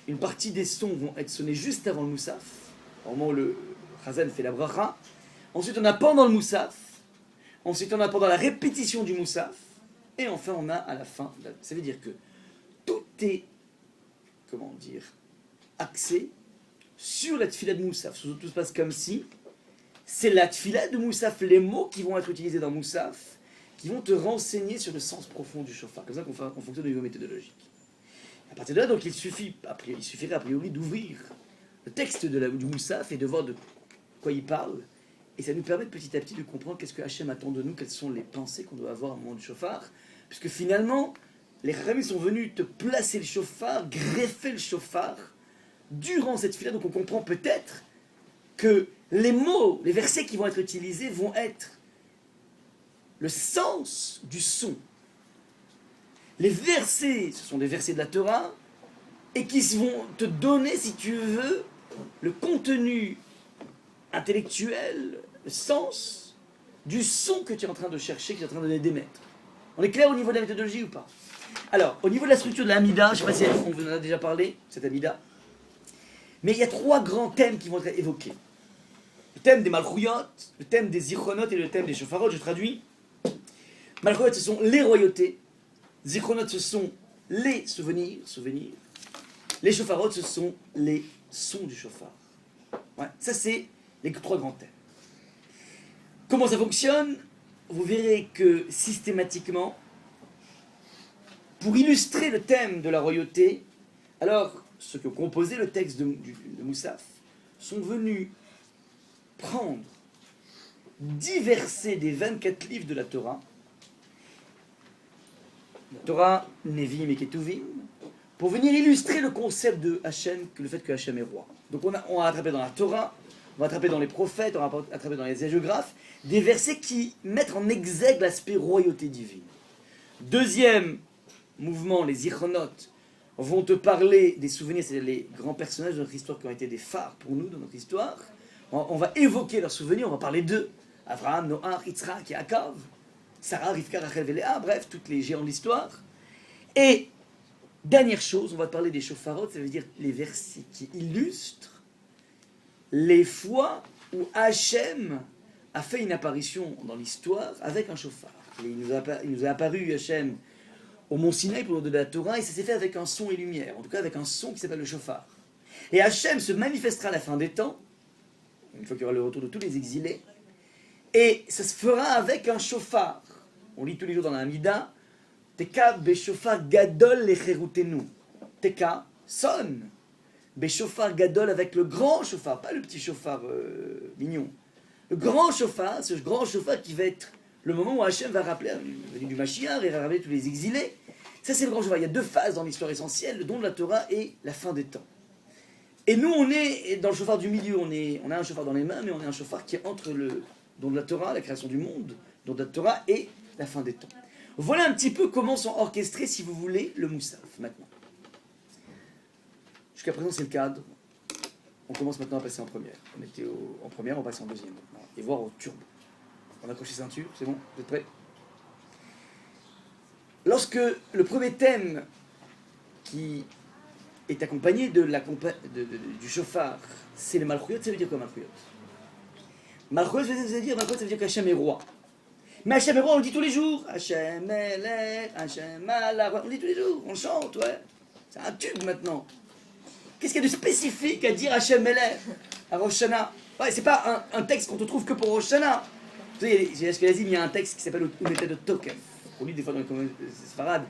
une partie des sons vont être sonnés juste avant le moussaf, au moment où le Chazan fait la bracha. Ensuite, on a pendant le moussaf. Ensuite, on a pendant la répétition du moussaf. Et enfin, on a à la fin. Ça veut dire que tout est, comment dire, axé sur la tfila de moussaf. Tout se passe comme si c'est la tfila de moussaf, les mots qui vont être utilisés dans moussaf, qui vont te renseigner sur le sens profond du shofar. Comme ça qu'on fonctionne au niveau méthodologique. À partir de là, donc, il suffirait a priori d'ouvrir le texte du moussaf et de voir de quoi il parle. Et ça nous permet petit à petit de comprendre qu'est-ce que Hachem attend de nous, quelles sont les pensées qu'on doit avoir au moment du shofar. Puisque finalement, les Chachamim sont venus te placer le shofar, greffer le shofar durant cette fila. Donc on comprend peut-être que les mots, les versets qui vont être utilisés vont être le sens du son. Les versets, ce sont des versets de la Torah, et qui vont te donner, si tu veux, le contenu intellectuel, le sens du son que tu es en train de chercher, que tu es en train de d'émettre. On est clair au niveau de la méthodologie ou pas? Alors, au niveau de la structure de l'Amida, je ne sais pas si on vous en a déjà parlé, cette Amida, mais il y a 3 grands thèmes qui vont être évoqués. Le thème des Malchouyot, le thème des Zichronot et le thème des Shofarot, je traduis. Malchouyot, ce sont les royautés. Zichronot, ce sont les souvenirs. Les Shofarot, ce sont les sons du shofar. Ouais, ça, c'est les 3 grands thèmes. Comment ça fonctionne? Vous verrez que systématiquement, pour illustrer le thème de la royauté, alors ceux qui ont composé le texte de Moussaf sont venus prendre 10 versets des 24 livres de la Torah, Nevi'im et Ketuvim, pour venir illustrer le concept de Hachem, que le fait que Hachem est roi. Donc on va attraper dans la Torah, on va attraper dans les prophètes, on va attraper dans les hagiographes, des versets qui mettent en exergue l'aspect royauté divine. Deuxième mouvement, les Zichronot, vont te parler des souvenirs, c'est les grands personnages de notre histoire qui ont été des phares pour nous dans notre histoire. On va évoquer leurs souvenirs, on va parler d'eux. Abraham, Noach, Yitzhak, Yaakov, Sarah, Rivka, Rachel et Léa, bref, toutes les géants de l'histoire. Et dernière chose, on va te parler des shofarot, ça veut dire les versets qui illustrent les fois où Hachem a fait une apparition dans l'histoire avec un shofar. Il nous a apparu Hachem au mont Sinaï pour le de la Torah, et ça s'est fait avec un son et lumière, en tout cas avec un son qui s'appelle le shofar. Et Hachem se manifestera à la fin des temps, une fois qu'il y aura le retour de tous les exilés, et ça se fera avec un shofar. On lit tous les jours dans la Hamida, Teka beshofar gadol lecherutenu. Teka, sonne. Beshofar gadol avec le grand shofar, pas le petit shofar mignon. Le grand shofar, ce grand shofar qui va être le moment où Hachem va rappeler du Mashiach et va rappeler tous les exilés. Ça, c'est le grand shofar. Il y a 2 phases dans l'histoire essentielle, le don de la Torah et la fin des temps. Et nous, on est dans le shofar du milieu. On a un shofar dans les mains, mais on a un shofar qui est entre le don de la Torah, la création du monde, le don de la Torah et la fin des temps. Voilà un petit peu comment sont orchestrés, si vous voulez, le Moussaf, maintenant. Jusqu'à présent, c'est le cadre. On commence maintenant à passer en première. On était en première, on passe en deuxième maintenant. Et voir au turbo. On accroche les ceintures, c'est bon? Vous êtes prêts? Lorsque le premier thème qui est accompagné du chauffard, c'est le malchouyot, ça veut dire quoi malchouyot? Malchouyot, ça veut dire qu'Hachem est roi. Mais Hachem est roi, on le dit tous les jours. Hachem Melech, Hachem Allah, on le dit tous les jours, on le chante, ouais. C'est un tube maintenant. Qu'est-ce qu'il y a de spécifique à dire Hachem Melech à Rosh Hashanah? Ouais, c'est pas un texte qu'on te trouve que pour Rosh Hashanah. Vous savez, il y a un texte qui s'appelle Ou méthode de Tokef. On lit des fois dans les Sfarad.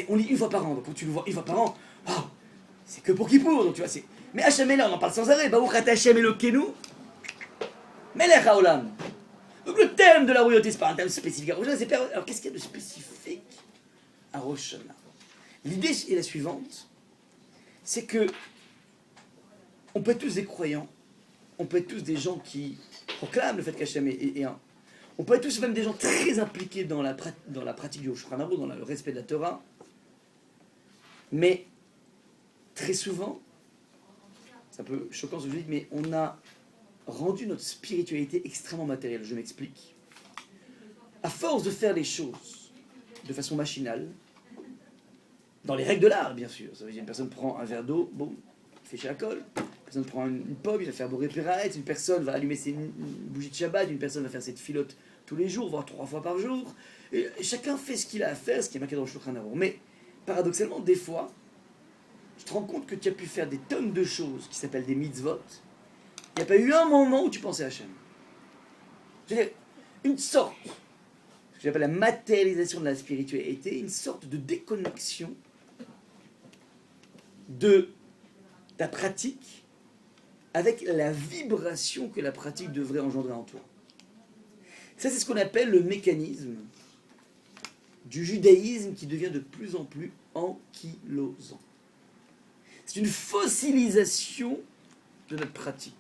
On lit une fois par an, donc quand tu le vois une fois par an, oh, c'est que pour Kippour, donc tu vois, c'est. Mais Hachem Melech, on en parle sans arrêt. Baruch Ata Hachem Elokeinu, Melech Haolam. Donc le thème de la royauté, c'est pas un thème spécifique à Rosh Hashanah. Alors qu'est-ce qu'il y a de spécifique à Rosh Hashanah? L'idée est la suivante, c'est que on peut être tous des croyants, on peut être tous des gens qui proclament le fait qu'Hachem est un. On peut être tous même des gens très impliqués dans la pratique du Shulchan Aruch, dans le respect de la Torah, mais très souvent, c'est un peu choquant ce que je dis, mais on a rendu notre spiritualité extrêmement matérielle. Je m'explique. À force de faire les choses de façon machinale, dans les règles de l'art, bien sûr. Ça veut dire une personne prend un verre d'eau, boum, il fait chez la colle. Une personne prend une pomme, il va faire bourrer Péraet. Une personne va allumer une bougie de Shabbat. Une personne va faire cette filote tous les jours, voire 3 fois par jour. Et chacun fait ce qu'il a à faire, ce qui est marqué dans le Shulchan Aruch. Mais paradoxalement, des fois, tu te rends compte que tu as pu faire des tonnes de choses qui s'appellent des mitzvot. Il n'y a pas eu un moment où tu pensais à Hachem. Je veux dire, une sorte, ce que j'appelle la matérialisation de la spiritualité, une sorte de déconnexion de ta pratique avec la vibration que la pratique devrait engendrer en toi. Ça, c'est ce qu'on appelle le mécanisme du judaïsme qui devient de plus en plus ankylosant. C'est une fossilisation de notre pratique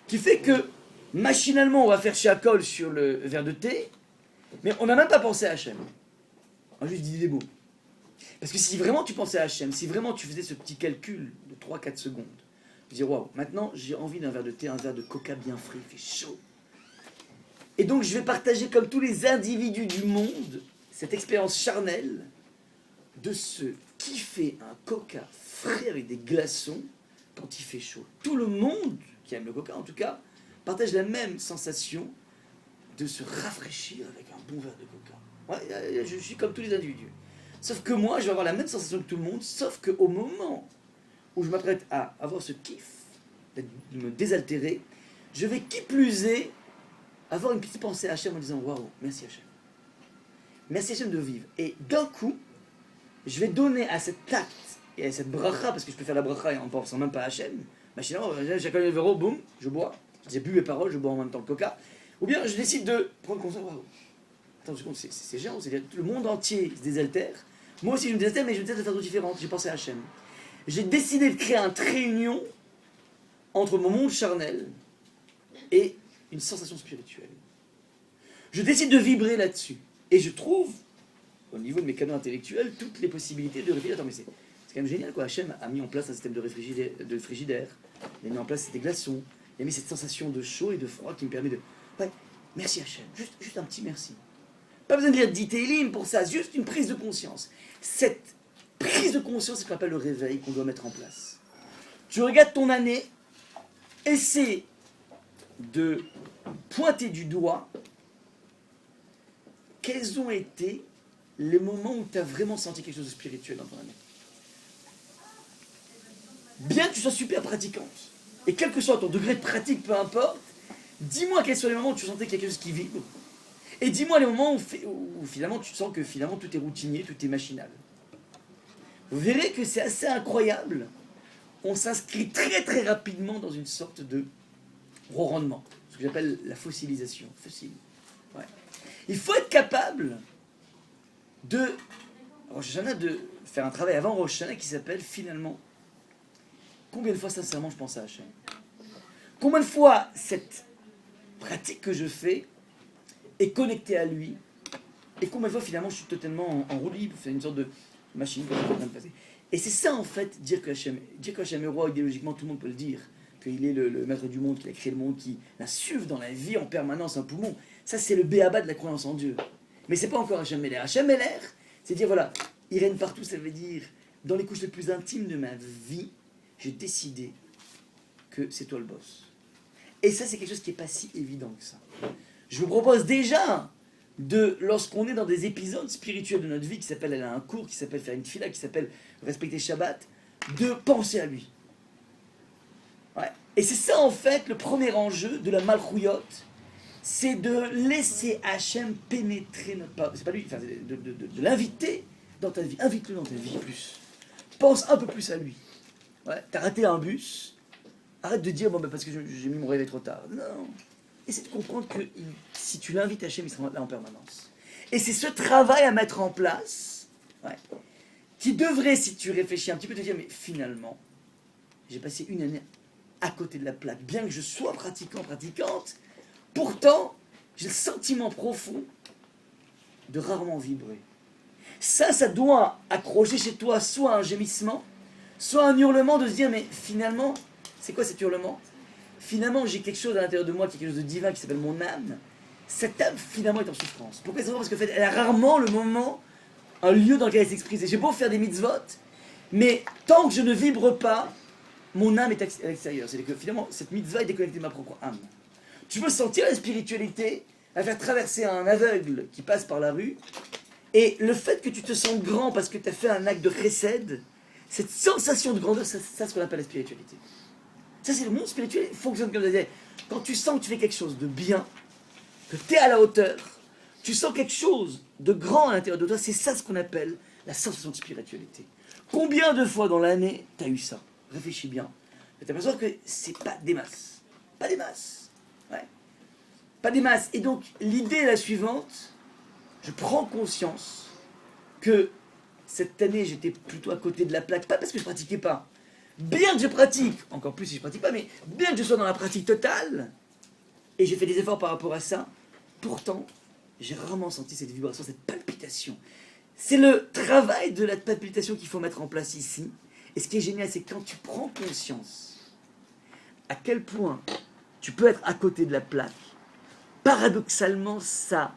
qui fait que machinalement on va faire shakol sur le verre de thé, mais on n'a même pas pensé à Hachem. On a juste dit des mots. Parce que si vraiment tu pensais à Hachem, si vraiment tu faisais ce petit calcul de 3-4 secondes, tu dis waouh, maintenant j'ai envie d'un verre de thé, un verre de coca bien frais, il fait chaud. Et donc je vais partager comme tous les individus du monde cette expérience charnelle de se kiffer un coca frais avec des glaçons quand il fait chaud. Tout le monde qui aime le coca en tout cas partage la même sensation de se rafraîchir avec un bon verre de coca. Ouais, je suis comme tous les individus. Sauf que moi, je vais avoir la même sensation que tout le monde, sauf qu'au moment où je m'apprête à avoir ce kiff, de me désaltérer, je vais qui plus est avoir une petite pensée à Hachem en disant waouh, merci Hachem. Merci Hachem de vivre. Et d'un coup, je vais donner à cet acte et à cette bracha, parce que je peux faire la bracha et en pensant même pas à Hachem, machinalement, chacun le verre, boum, je bois. J'ai bu mes paroles, je bois en même temps le coca. Ou bien je décide de prendre conscience, waouh, attends, c'est géant, c'est-à-dire le monde entier se désaltère. Moi aussi je me désaltère, mais je me désaltère de façon différente. J'ai pensé à Hachem. J'ai décidé de créer un trait union entre mon monde charnel et une sensation spirituelle. Je décide de vibrer là-dessus. Et je trouve, au niveau de mes canaux intellectuels, toutes les possibilités de réfléchir. Attends, mais c'est quand même génial, quoi. Hachem a mis en place un système de frigidaire. Il a mis en place des glaçons. Il a mis cette sensation de chaud et de froid qui me permet de... Ouais, merci Hachem. Juste un petit merci. Pas besoin de lire 10 télim pour ça, juste une prise de conscience. Cette prise de conscience, c'est ce qu'on appelle le réveil qu'on doit mettre en place. Tu regardes ton année, essaie de pointer du doigt quels ont été les moments où tu as vraiment senti quelque chose de spirituel dans ton année. Bien que tu sois super pratiquante, et quel que soit ton degré de pratique, peu importe, dis-moi quels sont les moments où tu sentais quelque chose qui vibre. Et dis-moi les moments où finalement tu sens que finalement tout est routinier, tout est machinal. Vous verrez que c'est assez incroyable. On s'inscrit très très rapidement dans une sorte de rendement, ce que j'appelle la fossilisation. Fossile. Ouais. Il faut être capable de faire un travail avant Rosh Hashanah qui s'appelle finalement combien de fois sincèrement je pense à Hachem. Combien de fois cette pratique que je fais est connectée à lui et combien de fois finalement je suis totalement en roue libre, c'est une sorte de machine que je suis en train de passer. Et c'est ça en fait, dire que Hachem est roi idéologiquement, tout le monde peut le dire. qu'il est le maître du monde, qu'il a créé le monde, qu'il insuffle dans la vie en permanence un poumon. Ça, c'est le béaba de la croyance en Dieu. Mais c'est pas encore Hachem Meler. Hachem Meler, c'est dire, voilà, il règne partout, ça veut dire, dans les couches les plus intimes de ma vie, j'ai décidé que c'est toi le boss. Et ça, c'est quelque chose qui n'est pas si évident que ça. Je vous propose déjà, lorsqu'on est dans des épisodes spirituels de notre vie, qui s'appelle aller à un cours, qui s'appelle faire une tefila, qui s'appelle respecter Shabbat, de penser à lui. Ouais. Et c'est ça, en fait, le premier enjeu de la Malchouyot, c'est de laisser Hachem pénétrer notre part. C'est pas lui, enfin, de l'inviter dans ta vie. Invite-le dans ta vie plus. Pense un peu plus à lui. Ouais. T'as raté un bus, arrête de dire, bon, bah, parce que j'ai mis mon réveil trop tard. Non. Essaie de comprendre que si tu l'invites Hachem, il sera là en permanence. Et c'est ce travail à mettre en place, ouais, qui devrait, si tu réfléchis un petit peu, te dire, mais finalement, j'ai passé une année à côté de la plaque, bien que je sois pratiquante, pourtant, j'ai le sentiment profond de rarement vibrer. Ça doit accrocher chez toi soit un gémissement, soit un hurlement de se dire, mais finalement, c'est quoi cet hurlement ? Finalement, j'ai quelque chose à l'intérieur de moi qui est quelque chose de divin qui s'appelle mon âme. Cette âme, finalement, est en souffrance. Pourquoi c'est parce qu'en fait, elle a rarement le moment, un lieu dans lequel elle s'exprime. J'ai beau faire des mitzvot, mais tant que je ne vibre pas, mon âme est à l'extérieur. C'est-à-dire que finalement, cette mitzvah est déconnectée de ma propre âme. Tu peux sentir la spiritualité à faire traverser un aveugle qui passe par la rue, et le fait que tu te sens grand parce que tu as fait un acte de chesed, cette sensation de grandeur, c'est ça ce qu'on appelle la spiritualité. Ça, c'est le monde spirituel, il fonctionne comme ça. Quand tu sens que tu fais quelque chose de bien, que tu es à la hauteur, tu sens quelque chose de grand à l'intérieur de toi, c'est ça ce qu'on appelle la sensation de spiritualité. Combien de fois dans l'année tu as eu ça ? Réfléchis bien. Tu t'aperçois que c'est pas des masses. Pas des masses. Ouais. Pas des masses. Et donc, l'idée est la suivante. Je prends conscience que cette année, j'étais plutôt à côté de la plaque. Pas parce que je pratiquais pas. Bien que je pratique, encore plus si je pratique pas, mais bien que je sois dans la pratique totale, et j'ai fait des efforts par rapport à ça, pourtant, j'ai rarement senti cette vibration, cette palpitation. C'est le travail de la palpitation qu'il faut mettre en place ici. Et ce qui est génial, c'est quand tu prends conscience à quel point tu peux être à côté de la plaque, paradoxalement, ça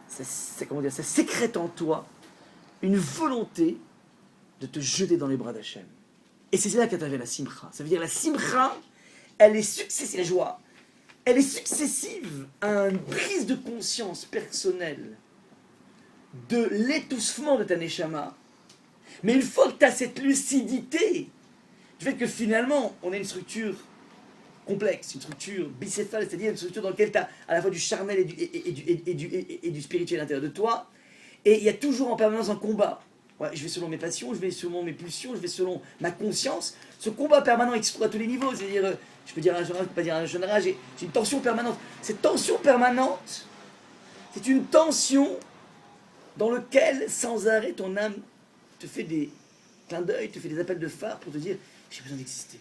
sécrète en toi une volonté de te jeter dans les bras d'Hachem. Et c'est là qu'intervient la simcha. Ça veut dire la simcha, elle est successive, la joie, elle est successive à une prise de conscience personnelle de l'étouffement de ta neshama. Mais une fois que tu as cette lucidité, du fait que finalement, on a une structure complexe, une structure bicéphale, c'est-à-dire une structure dans laquelle tu as à la fois du charnel et du spirituel à l'intérieur de toi, et il y a toujours en permanence un combat. Ouais, je vais selon mes passions, je vais selon mes pulsions, je vais selon ma conscience. Ce combat permanent explose à tous les niveaux, c'est-à-dire, je peux dire à un jeune âge, je peux pas dire à un jeune âge, j'ai une tension permanente. Cette tension permanente, c'est une tension dans laquelle, sans arrêt, ton âme te fait des clins d'œil, te fait des appels de phare pour te dire, j'ai besoin d'exister.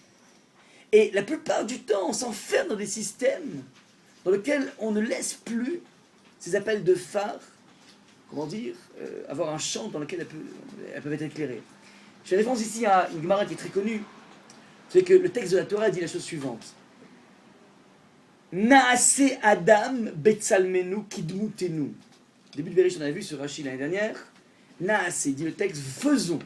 Et la plupart du temps, on s'enferme dans des systèmes dans lesquels on ne laisse plus ces appels de phare, comment dire, avoir un champ dans lequel elles peuvent être éclairées. Je fais référence ici à une Gemara qui est très connue, c'est que le texte de la Torah dit la chose suivante. Naase Adam Betsalmenu Kidmutenu. Début de Bereshit, on avait vu sur Rashi l'année dernière. Naase, dit le texte, faisons.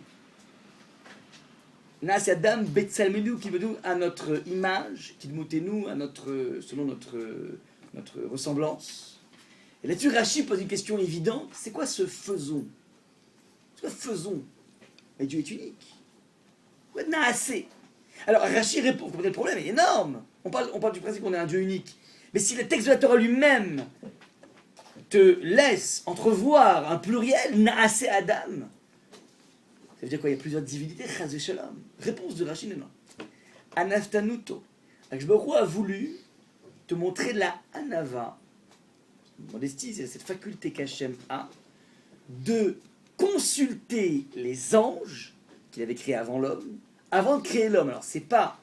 Naase Adam Betsalmenu Kidmutenu, à notre image, Kidmutenu, selon notre ressemblance. Et là-dessus, Rashi pose une question évidente. C'est quoi ce faisons ? C'est quoi faisons ? Mais Dieu est unique. Ouais, Naase. Alors Rashi répond, le problème est énorme. On parle du principe qu'on est un Dieu unique. Mais si le texte de la Torah lui-même te laisse entrevoir un pluriel, Naase Adam, ça veut dire quoi ? Il y a plusieurs divinités, Chaz v'Shalom. Réponse de Rashi, non. Anaftanuto. Akshbaru a voulu te montrer la Anava, modestie, c'est cette faculté qu'Hachem a de consulter les anges qu'il avait créés avant l'homme, avant de créer l'homme. Alors c'est pas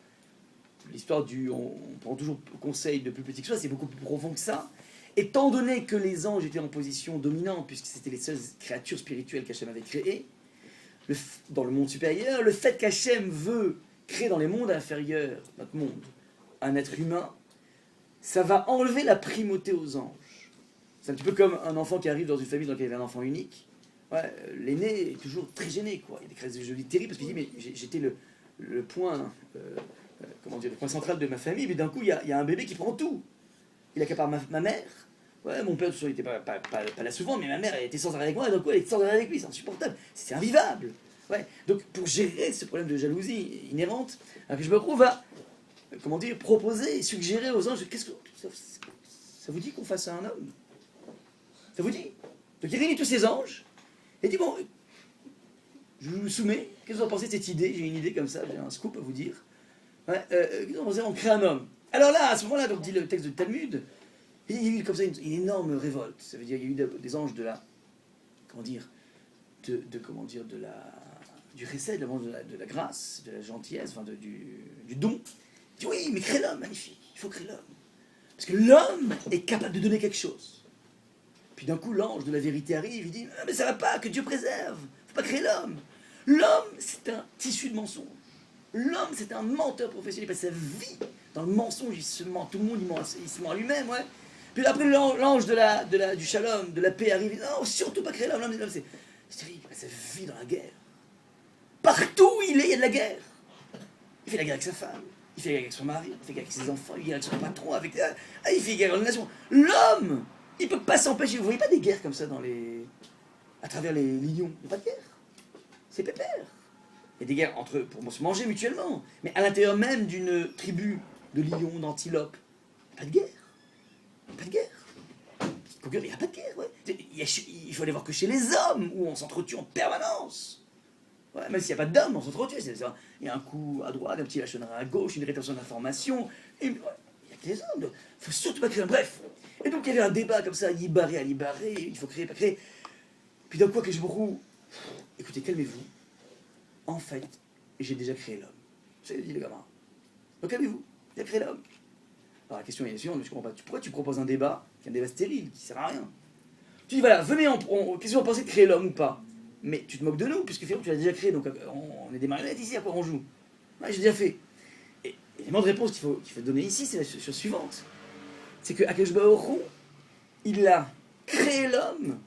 l'histoire on prend toujours conseil de plus petit que ça, c'est beaucoup plus profond que ça. Étant donné que les anges étaient en position dominante, puisque c'était les seules créatures spirituelles qu'Hachem avait créées, dans le monde supérieur, le fait qu'Hachem veut créer dans les mondes inférieurs, notre monde, un être humain, ça va enlever la primauté aux anges. C'est un petit peu comme un enfant qui arrive dans une famille dans laquelle il y avait un enfant unique. Ouais, l'aîné est toujours très gêné, quoi. Il écrit des jolies terribles parce qu'il dit mais j'étais le point, comment dire, le point central de ma famille, mais d'un coup il y a un bébé qui prend tout. Il accapare ma mère. Ouais, mon père il était pas là souvent, mais ma mère elle était sans arrêt avec moi, et d'un coup elle était sans arrêt avec lui, c'est insupportable, c'est invivable. Ouais. Donc pour gérer ce problème de jalousie inhérente, je me retrouve à, comment dire, proposer et suggérer aux anges, qu'est-ce que ça vous dit qu'on fasse à un homme? Ça vous dit? Donc il réunit tous ces anges et dit bon, je vous soumets, qu'est-ce que vous en pensez de cette idée? J'ai une idée comme ça, j'ai un scoop à vous dire. Ouais, qu'est-ce que vous en pensez? On crée un homme. Alors là, à ce moment-là, donc dit le texte de Talmud, il y a eu comme ça une énorme révolte. Ça veut dire qu'il y a eu des anges de la, comment dire, comment dire, du recès, de la grâce, de la gentillesse, enfin du don. Il dit oui, mais crée l'homme, magnifique, il faut créer l'homme. Parce que l'homme est capable de donner quelque chose. Puis d'un coup, l'ange de la vérité arrive, il dit ah, mais ça va pas, que Dieu préserve, faut pas créer l'homme. L'homme, c'est un tissu de mensonge. L'homme, c'est un menteur professionnel, il passe sa vie dans le mensonge, il se ment, tout le monde, il se ment à lui-même, ouais. Puis après, l'ange du shalom, de la paix arrive, il dit non, surtout pas créer l'homme, l'homme c'est terrible, il passe sa vie dans la guerre. Partout où il y a de la guerre. Il fait la guerre avec sa femme, il fait la guerre avec son mari, il fait la guerre avec ses enfants, il fait la guerre avec son patron, il fait la guerre avec la nation. L'homme, il peut pas s'empêcher, vous voyez pas des guerres comme ça à travers les lions, il n'y a pas de guerre. C'est pépère. Il y a des guerres entre eux pour se manger mutuellement, mais à l'intérieur même d'une tribu de lions, d'antilopes, il n'y a pas de guerre. Il n'y a pas de guerre. Il n'y a pas de guerre, ouais. Il faut aller voir que chez les hommes, où on s'entretue en permanence. Ouais, même s'il n'y a pas d'hommes, on s'entretue. Il y a un coup à droite, un petit lâchonnerin à gauche, une rétention d'informations. Il n'y a que les hommes. Il ne faut surtout pas créer un bref. Et donc il y avait un débat comme ça, Yibaré à Libaré, il faut créer, pas créer. Puis d'un coup, que je me roule, écoutez, calmez-vous. En fait, j'ai déjà créé l'homme. C'est dit le gamin. Donc calmez-vous, j'ai créé l'homme. Alors la question est suivante, mais je comprends pas. Pourquoi tu proposes un débat, qui est un débat stérile, qui sert à rien? Tu dis voilà, venez, qu'est-ce que vous pensez de créer l'homme ou pas? Mais tu te moques de nous, puisque finalement tu l'as déjà créé, donc on est des marionnettes ici, à quoi on joue? Ouais, j'ai déjà fait. Et l'élément de réponse qu'il faut donner ici, c'est la chose suivante. C'est que Akadosh Baruch Hu, il a créé l'homme.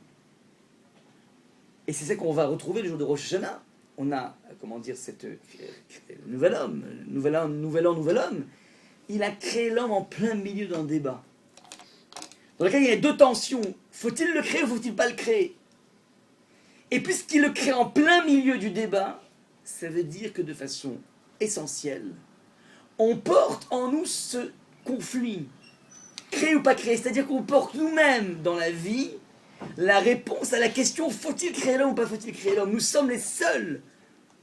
Et c'est ça qu'on va retrouver le jour de Rosh Hashanah. On a, comment dire, cette nouvel homme, nouvel homme. Il a créé l'homme en plein milieu d'un débat, dans lequel il y a deux tensions. Faut-il le créer ou faut-il pas le créer? Et puisqu'il le crée en plein milieu du débat, ça veut dire que de façon essentielle, on porte en nous ce conflit. Créer ou pas créer, c'est-à-dire qu'on porte nous-mêmes dans la vie la réponse à la question faut-il créer l'homme ou pas faut-il créer l'homme. Nous sommes les seules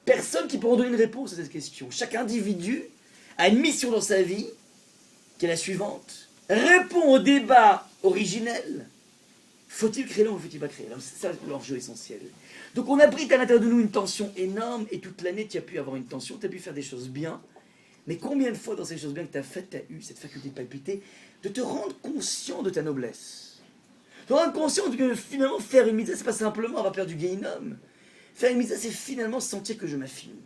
personnes qui pourront donner une réponse à cette question. Chaque individu a une mission dans sa vie qui est la suivante. Répond au débat originel. Faut-il créer l'homme ou faut-il pas créer l'homme? C'est ça l'enjeu essentiel. Donc on abrite à l'intérieur de nous une tension énorme et toute l'année tu as pu avoir une tension, tu as pu faire des choses bien. Mais combien de fois dans ces choses bien que tu as faites, tu as eu cette faculté de palpiter, de te rendre conscient de ta noblesse? De te rendre conscient que finalement faire une mitzvah, c'est pas simplement avoir peur du Gehinnom. Faire une mitzvah, c'est finalement sentir que je m'affine.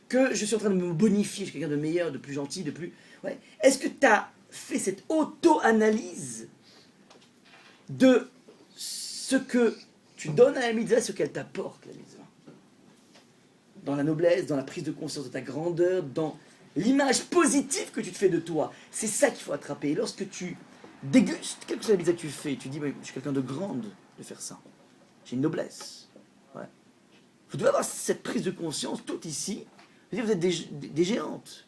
Que je suis en train de me bonifier, je suis quelqu'un de meilleur, de plus gentil, de plus... Ouais. Est-ce que tu as fait cette auto-analyse de ce que tu donnes à la mitzvah, ce qu'elle t'apporte, la mitzvah? Dans la noblesse, dans la prise de conscience de ta grandeur, dans l'image positive que tu te fais de toi. C'est ça qu'il faut attraper. Et lorsque tu dégustes, quelle que soit la mitzvah que tu fais, tu dis, je suis quelqu'un de grande de faire ça. J'ai une noblesse. Ouais. Vous devez avoir cette prise de conscience, tout ici. Vous êtes des géantes.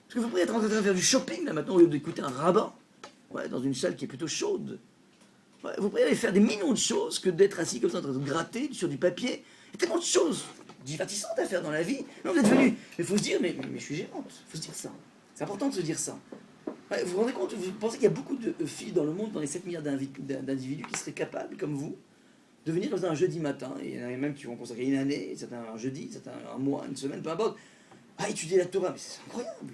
Parce que vous pourriez être en train de faire du shopping, là, maintenant, au lieu d'écouter un rabbin, ouais, dans une salle qui est plutôt chaude. Ouais, vous pourriez aller faire des millions de choses que d'être assis comme ça, en train de gratter sur du papier. Il y a tellement de choses divertissantes à faire dans la vie. Non, vous êtes venu. Mais il faut se dire, mais je suis géante. Il faut se dire ça. C'est important de se dire ça. Ouais, vous vous rendez compte, vous pensez qu'il y a beaucoup de filles dans le monde, dans les 7 milliards d'individus, qui seraient capables, comme vous, de venir dans un jeudi matin, et il y en a même qui vont consacrer une année, certains un jeudi, certains un mois, une semaine, peu importe, à étudier la Torah. Mais c'est incroyable.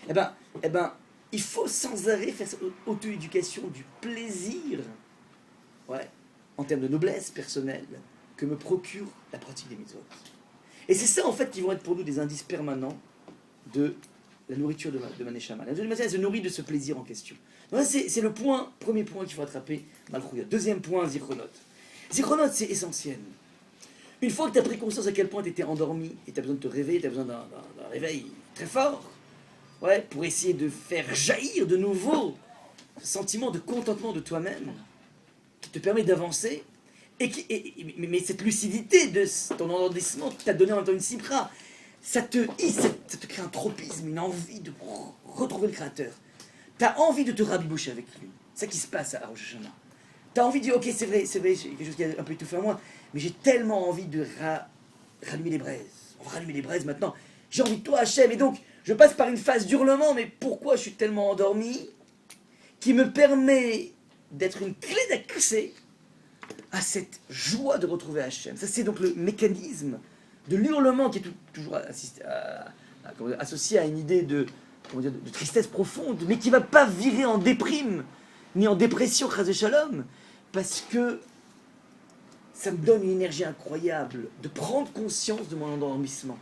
Eh ben, il faut sans arrêt faire cette auto-éducation du plaisir, ouais, en termes de noblesse personnelle, que me procure la pratique des mitzvot. Et c'est ça, en fait, qui vont être pour nous des indices permanents de la nourriture de ma neshama. La neshama, elle se nourrit de ce plaisir en question. Donc c'est le premier point qu'il faut attraper, Malchuyot. Deuxième point, Zichronot. Zichronot, c'est essentiel. Une fois que tu as pris conscience à quel point tu étais endormi, et tu as besoin de te réveiller, tu as besoin d'un réveil très fort, ouais, pour essayer de faire jaillir de nouveau ce sentiment de contentement de toi-même, qui te permet d'avancer, mais cette lucidité de ton endormissement t'a donné en même temps une simra. Ça te crée un tropisme, une envie de retrouver le Créateur. Tu as envie de te rabiboucher avec lui. C'est ça qui se passe à Rosh Hashanah. Tu as envie de dire, ok, c'est vrai, j'ai quelque chose qui a un peu étouffé en moi, mais j'ai tellement envie de rallumer les braises. On va rallumer les braises maintenant. J'ai envie de toi, Hachem. Et donc, je passe par une phase d'hurlement, mais pourquoi je suis tellement endormi, qui me permet d'être une clé d'accès à cette joie de retrouver Hachem. Ça, c'est donc le mécanisme de l'hurlement qui est toujours associé à une idée de tristesse profonde, mais qui ne va pas virer en déprime, ni en dépression, chas shalom, parce que ça me donne une énergie incroyable de prendre conscience de mon endormissement.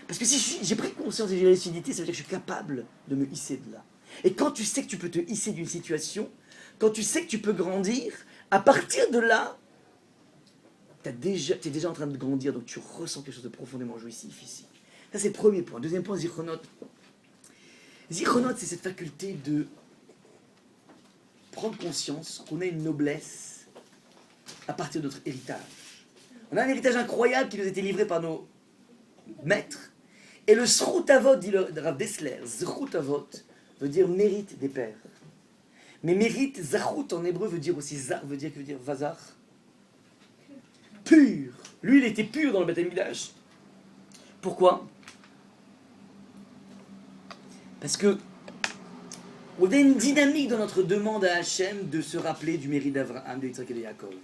Parce que si j'ai pris conscience de la lucidité, ça veut dire que je suis capable de me hisser de là. Et quand tu sais que tu peux te hisser d'une situation, quand tu sais que tu peux grandir, à partir de là, tu es déjà en train de grandir, donc tu ressens quelque chose de profondément jouissif ici. Ça, c'est le premier point. Deuxième point, Zichronot. Zichronot, c'est cette faculté de prendre conscience qu'on a une noblesse à partir de notre héritage. On a un héritage incroyable qui nous a été livré par nos maîtres. Et le Zchut Avot, dit le Rav Dessler, Zchut Avot veut dire mérite des pères. Mais mérite, Zachut en hébreu veut dire aussi Zar, veut dire Vazar. Pur. Lui, il était pur dans le Beth Amikdash. Pourquoi? Parce que on a une dynamique dans notre demande à Hachem de se rappeler du mérite d'Abraham, de Yitzhak et de Yaakov.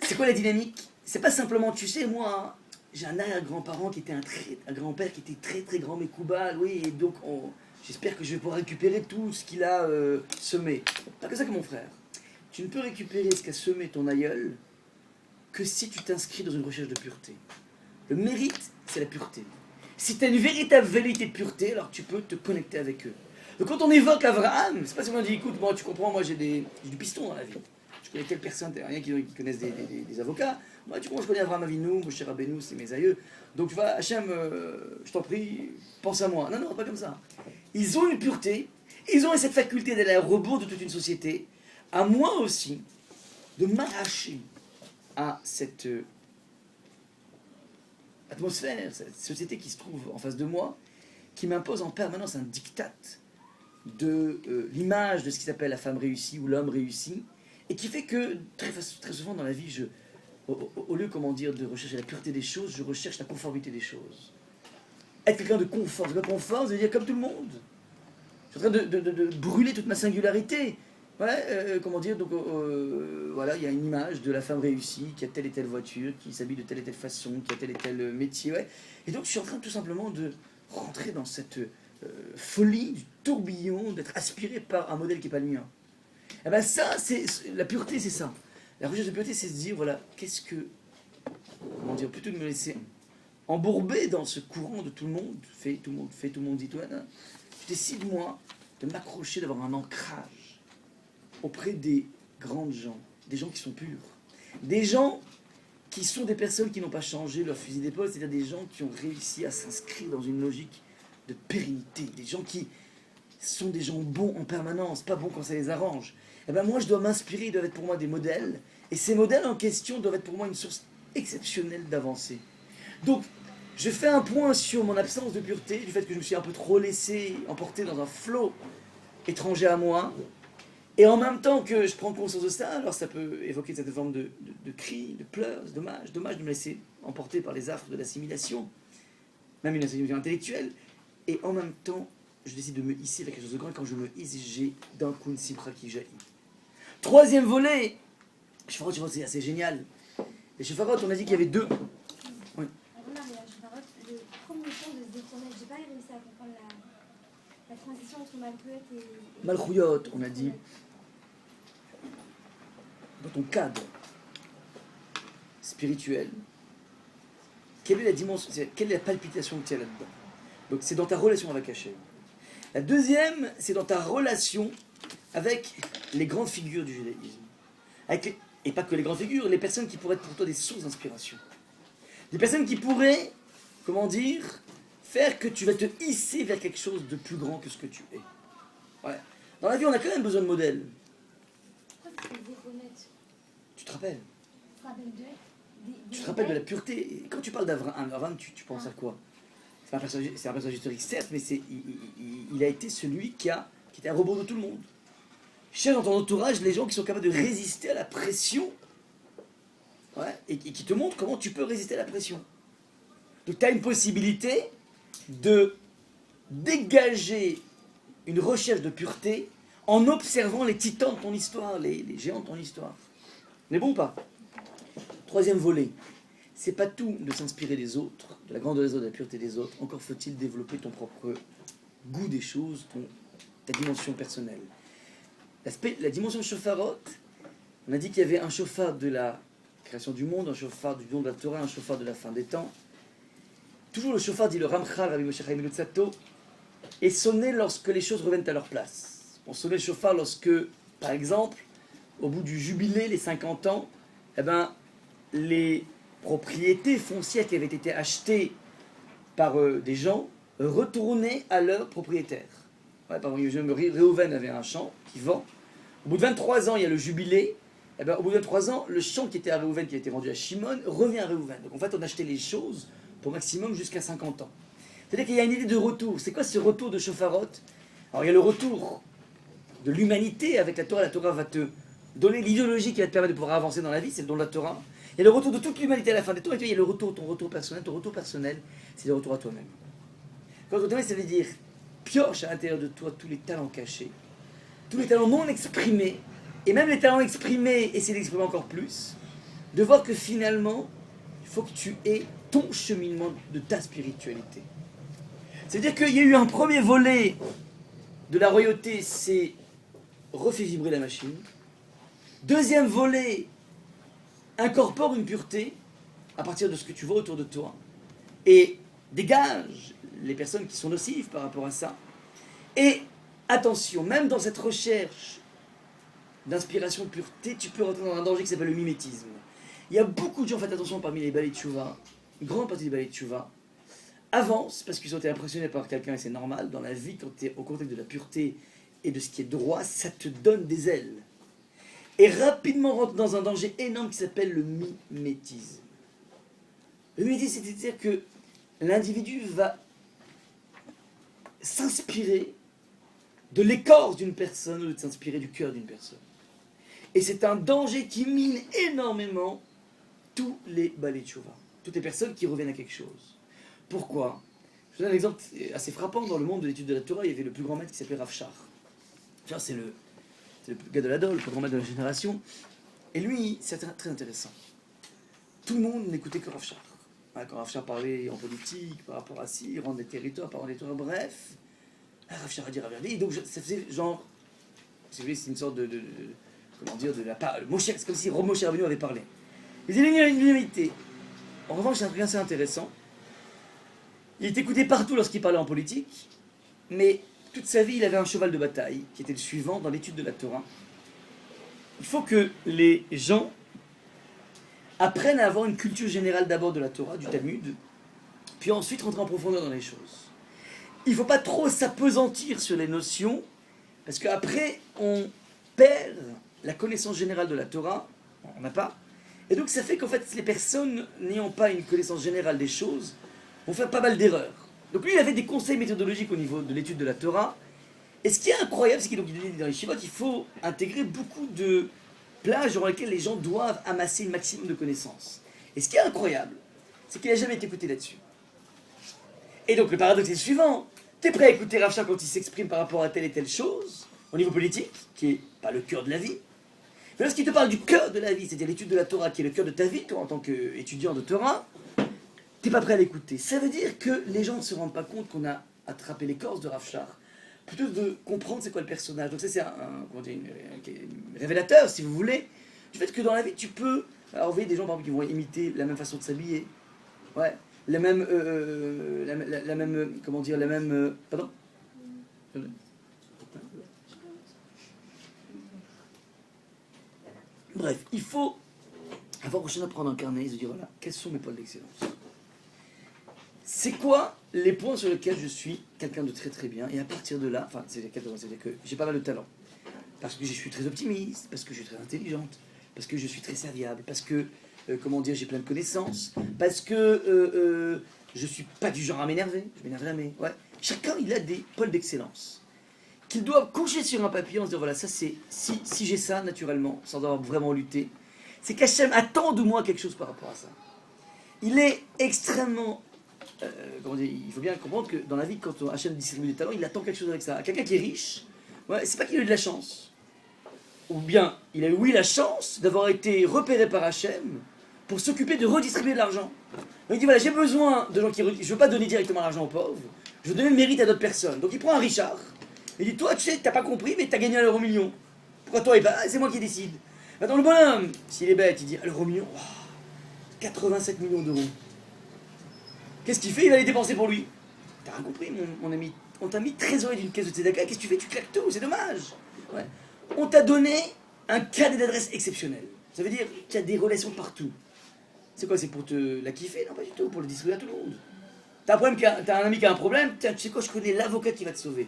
C'est quoi la dynamique? C'est pas simplement, tu sais, moi, j'ai un arrière-grand-parent qui était un grand-père qui était très très grand Mekoubal, oui, et donc j'espère que je vais pouvoir récupérer tout ce qu'il a semé. Pas que ça que mon frère. Tu ne peux récupérer ce qu'a semé ton aïeul que si tu t'inscris dans une recherche de pureté. Le mérite, c'est la pureté. Si tu as une véritable velléité de pureté, alors tu peux te connecter avec eux. Donc quand on évoque Abraham, c'est pas seulement dit, écoute, moi tu comprends, moi j'ai du piston dans la vie. Je connais telle personne, rien qui connaissent des avocats. Moi, tu comprends, je connais Abraham Avinu, Moshe Rabbeinu, c'est mes aïeux. Donc tu vois, Hachem, je t'en prie, pense à moi. Non, non, pas comme ça. Ils ont une pureté, ils ont cette faculté d'aller à rebours de toute une société. À moi aussi, de m'arracher à cette atmosphère, cette société qui se trouve en face de moi, qui m'impose en permanence un diktat de l'image de ce qui s'appelle la femme réussie ou l'homme réussi, et qui fait que très souvent dans la vie, au lieu, comment dire, de rechercher la pureté des choses, je recherche la conformité des choses. Être quelqu'un de confort. Le confort, ça veut dire comme tout le monde. Je suis en train de brûler toute ma singularité. Ouais, comment dire, donc voilà, il y a une image de la femme réussie, qui a telle et telle voiture, qui s'habille de telle et telle façon, qui a tel et tel métier, ouais. Et donc je suis en train tout simplement de rentrer dans cette folie du tourbillon, d'être aspiré par un modèle qui n'est pas le mien. Et bien ça, la pureté, c'est ça. La recherche de pureté, c'est se dire, voilà, comment dire, plutôt que de me laisser embourber dans ce courant de tout le monde dit tout, je décide, moi, de m'accrocher, d'avoir un ancrage auprès des grandes gens, des gens qui sont purs, des gens qui sont des personnes qui n'ont pas changé leur fusil d'épaule, c'est-à-dire des gens qui ont réussi à s'inscrire dans une logique de pérennité, des gens qui sont des gens bons en permanence, pas bons quand ça les arrange. Et ben moi, je dois m'inspirer, ils doivent être pour moi des modèles, et ces modèles en question doivent être pour moi une source exceptionnelle d'avancée. Donc, je fais un point sur mon absence de pureté, du fait que je me suis un peu trop laissé emporter dans un flot étranger à moi, et en même temps que je prends conscience de ça, alors ça peut évoquer cette forme de cri, de pleurs, c'est dommage de me laisser emporter par les affres de l'assimilation, même une assimilation intellectuelle, et en même temps, je décide de me hisser avec quelque chose de grand, et quand je me hisse, j'ai d'un coup une simra qui jaillit. Troisième volet, Shefarot, c'est assez génial. Les Shefarot, on a dit qu'il y avait deux. Oui. Avant d'arriver à Shefarot, le premier point de se détourner, j'ai pas réussi à comprendre la transition entre Malchuyot et... Malchuyot, on a dit. Dans ton cadre spirituel, quelle est la dimension, quelle est la palpitation que tu as là-dedans? Donc c'est dans ta relation avec Hachem. La deuxième, c'est dans ta relation avec les grandes figures du judaïsme. Et pas que les grandes figures, les personnes qui pourraient être pour toi des sources d'inspiration. Des personnes qui pourraient, comment dire, faire que tu vas te hisser vers quelque chose de plus grand que ce que tu es. Ouais. Dans la vie, on a quand même besoin de modèles. Pourquoi tu fais honnête? Tu te rappelles? Tu te rappelles Tu te rappelles de la pureté. Et quand tu parles d'Abraham, tu penses à quoi? C'est un personnage historique, certes, mais il a été celui qui était un robot de tout le monde. Cherche dans ton entourage les gens qui sont capables de résister à la pression, ouais, et qui te montrent comment tu peux résister à la pression. Donc tu as une possibilité de dégager une recherche de pureté en observant les titans de ton histoire, les géants de ton histoire. On est bon ou pas? Troisième volet, c'est pas tout de s'inspirer des autres, de la grandeur des autres, de la pureté des autres, encore faut-il développer ton propre goût des choses, ta dimension personnelle. La dimension shofarot, on a dit qu'il y avait un shofar de la création du monde, un shofar du don de la Torah, un shofar de la fin des temps. Toujours le shofar, dit le Ramchal, Rabbi Moshe Chaim Luzzatto, est sonné lorsque les choses reviennent à leur place. On sonnait le shofar lorsque, par exemple, au bout du jubilé, les 50 ans, eh ben, les propriétés foncières qui avaient été achetées par des gens retournaient à leurs propriétaires. Ouais, par exemple, Réhouven avait un champ qui vend. Au bout de 23 ans, il y a le jubilé. Et ben, au bout de 23 ans, le champ qui était à Réhouven, qui a été vendu à Shimon, revient à Réhouven. Donc en fait, on achetait les choses pour maximum jusqu'à 50 ans. C'est-à-dire qu'il y a une idée de retour. C'est quoi ce retour de Shofarot? Alors il y a le retour de l'humanité avec la Torah. La Torah va te donner l'idéologie qui va te permettre de pouvoir avancer dans la vie, c'est le don de la Torah. Il y a le retour de toute l'humanité à la fin des temps, et puis il y a le retour, ton retour personnel. Ton retour personnel, c'est le retour à toi-même. Quand on ça veut dire pioche à l'intérieur de toi tous les talents cachés, tous les talents non exprimés, et même les talents exprimés, essayer d'exprimer encore plus, de voir que finalement, il faut que tu aies ton cheminement de ta spiritualité. C'est-à-dire qu'il y a eu un premier volet de la royauté, c'est refait vibrer la machine. Deuxième volet, incorpore une pureté à partir de ce que tu vois autour de toi et dégage les personnes qui sont nocives par rapport à ça. Et attention, même dans cette recherche d'inspiration de pureté, tu peux rentrer dans un danger qui s'appelle le mimétisme. Il y a beaucoup de gens, faites attention, parmi les balais de Tchouva, une grande partie des balais de Tchouva, avancent parce qu'ils ont été impressionnés par quelqu'un et c'est normal. Dans la vie, quand tu es au contact de la pureté et de ce qui est droit, ça te donne des ailes. Et rapidement rentre dans un danger énorme qui s'appelle le mimétisme. Le mimétisme, c'est-à-dire que l'individu va s'inspirer de l'écorce d'une personne ou de s'inspirer du cœur d'une personne. Et c'est un danger qui mine énormément tous les balais de Tchouva, toutes les personnes qui reviennent à quelque chose. Pourquoi? Je vous donne un exemple assez frappant. Dans le monde de l'étude de la Torah, il y avait le plus grand maître qui s'appelait Rav Shach. C'est le gars de la Dole, le plus grand maître de la génération. Et lui, c'est très intéressant. Tout le monde n'écoutait que Rav Shach. Quand Rav Shach parlait en politique, par rapport à ci, rendre des territoires, par rapport des territoires, bref, Rav Shach a dit Rav Yardi. Et donc, ça faisait genre, c'est une sorte comment dire, de la part. C'est comme si Moshe Rabbeinu avait parlé. Mais il y a une unanimité. En revanche, c'est un truc assez intéressant. Il était écouté partout lorsqu'il parlait en politique, mais toute sa vie, il avait un cheval de bataille, qui était le suivant dans l'étude de la Torah. Il faut que les gens apprennent à avoir une culture générale d'abord de la Torah, du Talmud, puis ensuite rentrer en profondeur dans les choses. Il ne faut pas trop s'apesantir sur les notions, parce qu'après, on perd la connaissance générale de la Torah, on n'a pas, et donc ça fait qu'en fait, les personnes n'ayant pas une connaissance générale des choses, vont faire pas mal d'erreurs. Donc lui, il avait des conseils méthodologiques au niveau de l'étude de la Torah. Et ce qui est incroyable, c'est qu'il dit dans les Shivot, il faut intégrer beaucoup de plages dans lesquelles les gens doivent amasser un maximum de connaissances. Et ce qui est incroyable, c'est qu'il n'a jamais été écouté là-dessus. Et donc le paradoxe est le suivant. Tu es prêt à écouter Rav Shach quand il s'exprime par rapport à telle et telle chose, au niveau politique, qui n'est pas le cœur de la vie. Mais lorsqu'il te parle du cœur de la vie, c'est-à-dire l'étude de la Torah, qui est le cœur de ta vie, toi en tant qu'étudiant de Torah, t'es pas prêt à l'écouter. Ça veut dire que les gens ne se rendent pas compte qu'on a attrapé l'écorce de Rav Shach, plutôt de comprendre c'est quoi le personnage. Donc ça c'est un révélateur, si vous voulez, du fait que dans la vie tu peux... Alors vous voyez des gens par exemple qui vont imiter la même façon de s'habiller. Ouais. la même, la même, comment dire, la même, pardon. Bref, il faut avoir prochainement prendre un carnet et se dire voilà, quels sont mes pôles d'excellence. C'est quoi les points sur lesquels je suis quelqu'un de très très bien, et à partir de là, enfin, c'est-à-dire que j'ai pas mal de talent, parce que je suis très optimiste, parce que je suis très intelligente, parce que je suis très serviable, parce que, comment dire, j'ai plein de connaissances, parce que je suis pas du genre à m'énerver, je m'énerve jamais, ouais. Chacun, il a des pôles d'excellence qu'il doit coucher sur un papier en se disant voilà, ça c'est, si j'ai ça naturellement, sans avoir vraiment lutté, c'est qu'Hachem attend de moi quelque chose par rapport à ça. Il est extrêmement... comment dire, il faut bien comprendre que dans la vie, quand Hachem distribue des talents, il attend quelque chose avec ça. Quelqu'un qui est riche, ouais, c'est pas qu'il a eu de la chance. Ou bien, il a eu, oui, la chance d'avoir été repéré par Hachem pour s'occuper de redistribuer de l'argent. Donc il dit voilà, j'ai besoin de gens qui... Je veux pas donner directement l'argent aux pauvres, je veux donner le mérite à d'autres personnes. Donc il prend un Richard, il dit toi, tu sais, t'as pas compris, mais t'as gagné un euro million. Pourquoi toi? Et ben, c'est moi qui décide. Maintenant le bonhomme, s'il est bête, il dit l'euro million, wow, 87 millions d'euros. Qu'est-ce qu'il fait? Il va les dépenser pour lui. T'as rien compris, mon ami. On t'a mis trésorier d'une caisse de tzedaka, qu'est-ce que tu fais? Tu claques tout, c'est dommage. Ouais. On t'a donné un cadet d'adresse exceptionnel. Ça veut dire qu'il y a des relations partout. C'est quoi? C'est pour te la kiffer? Non, pas du tout, pour le distribuer à tout le monde. T'as un ami qui a un problème, tiens, tu sais quoi, je connais l'avocat qui va te sauver.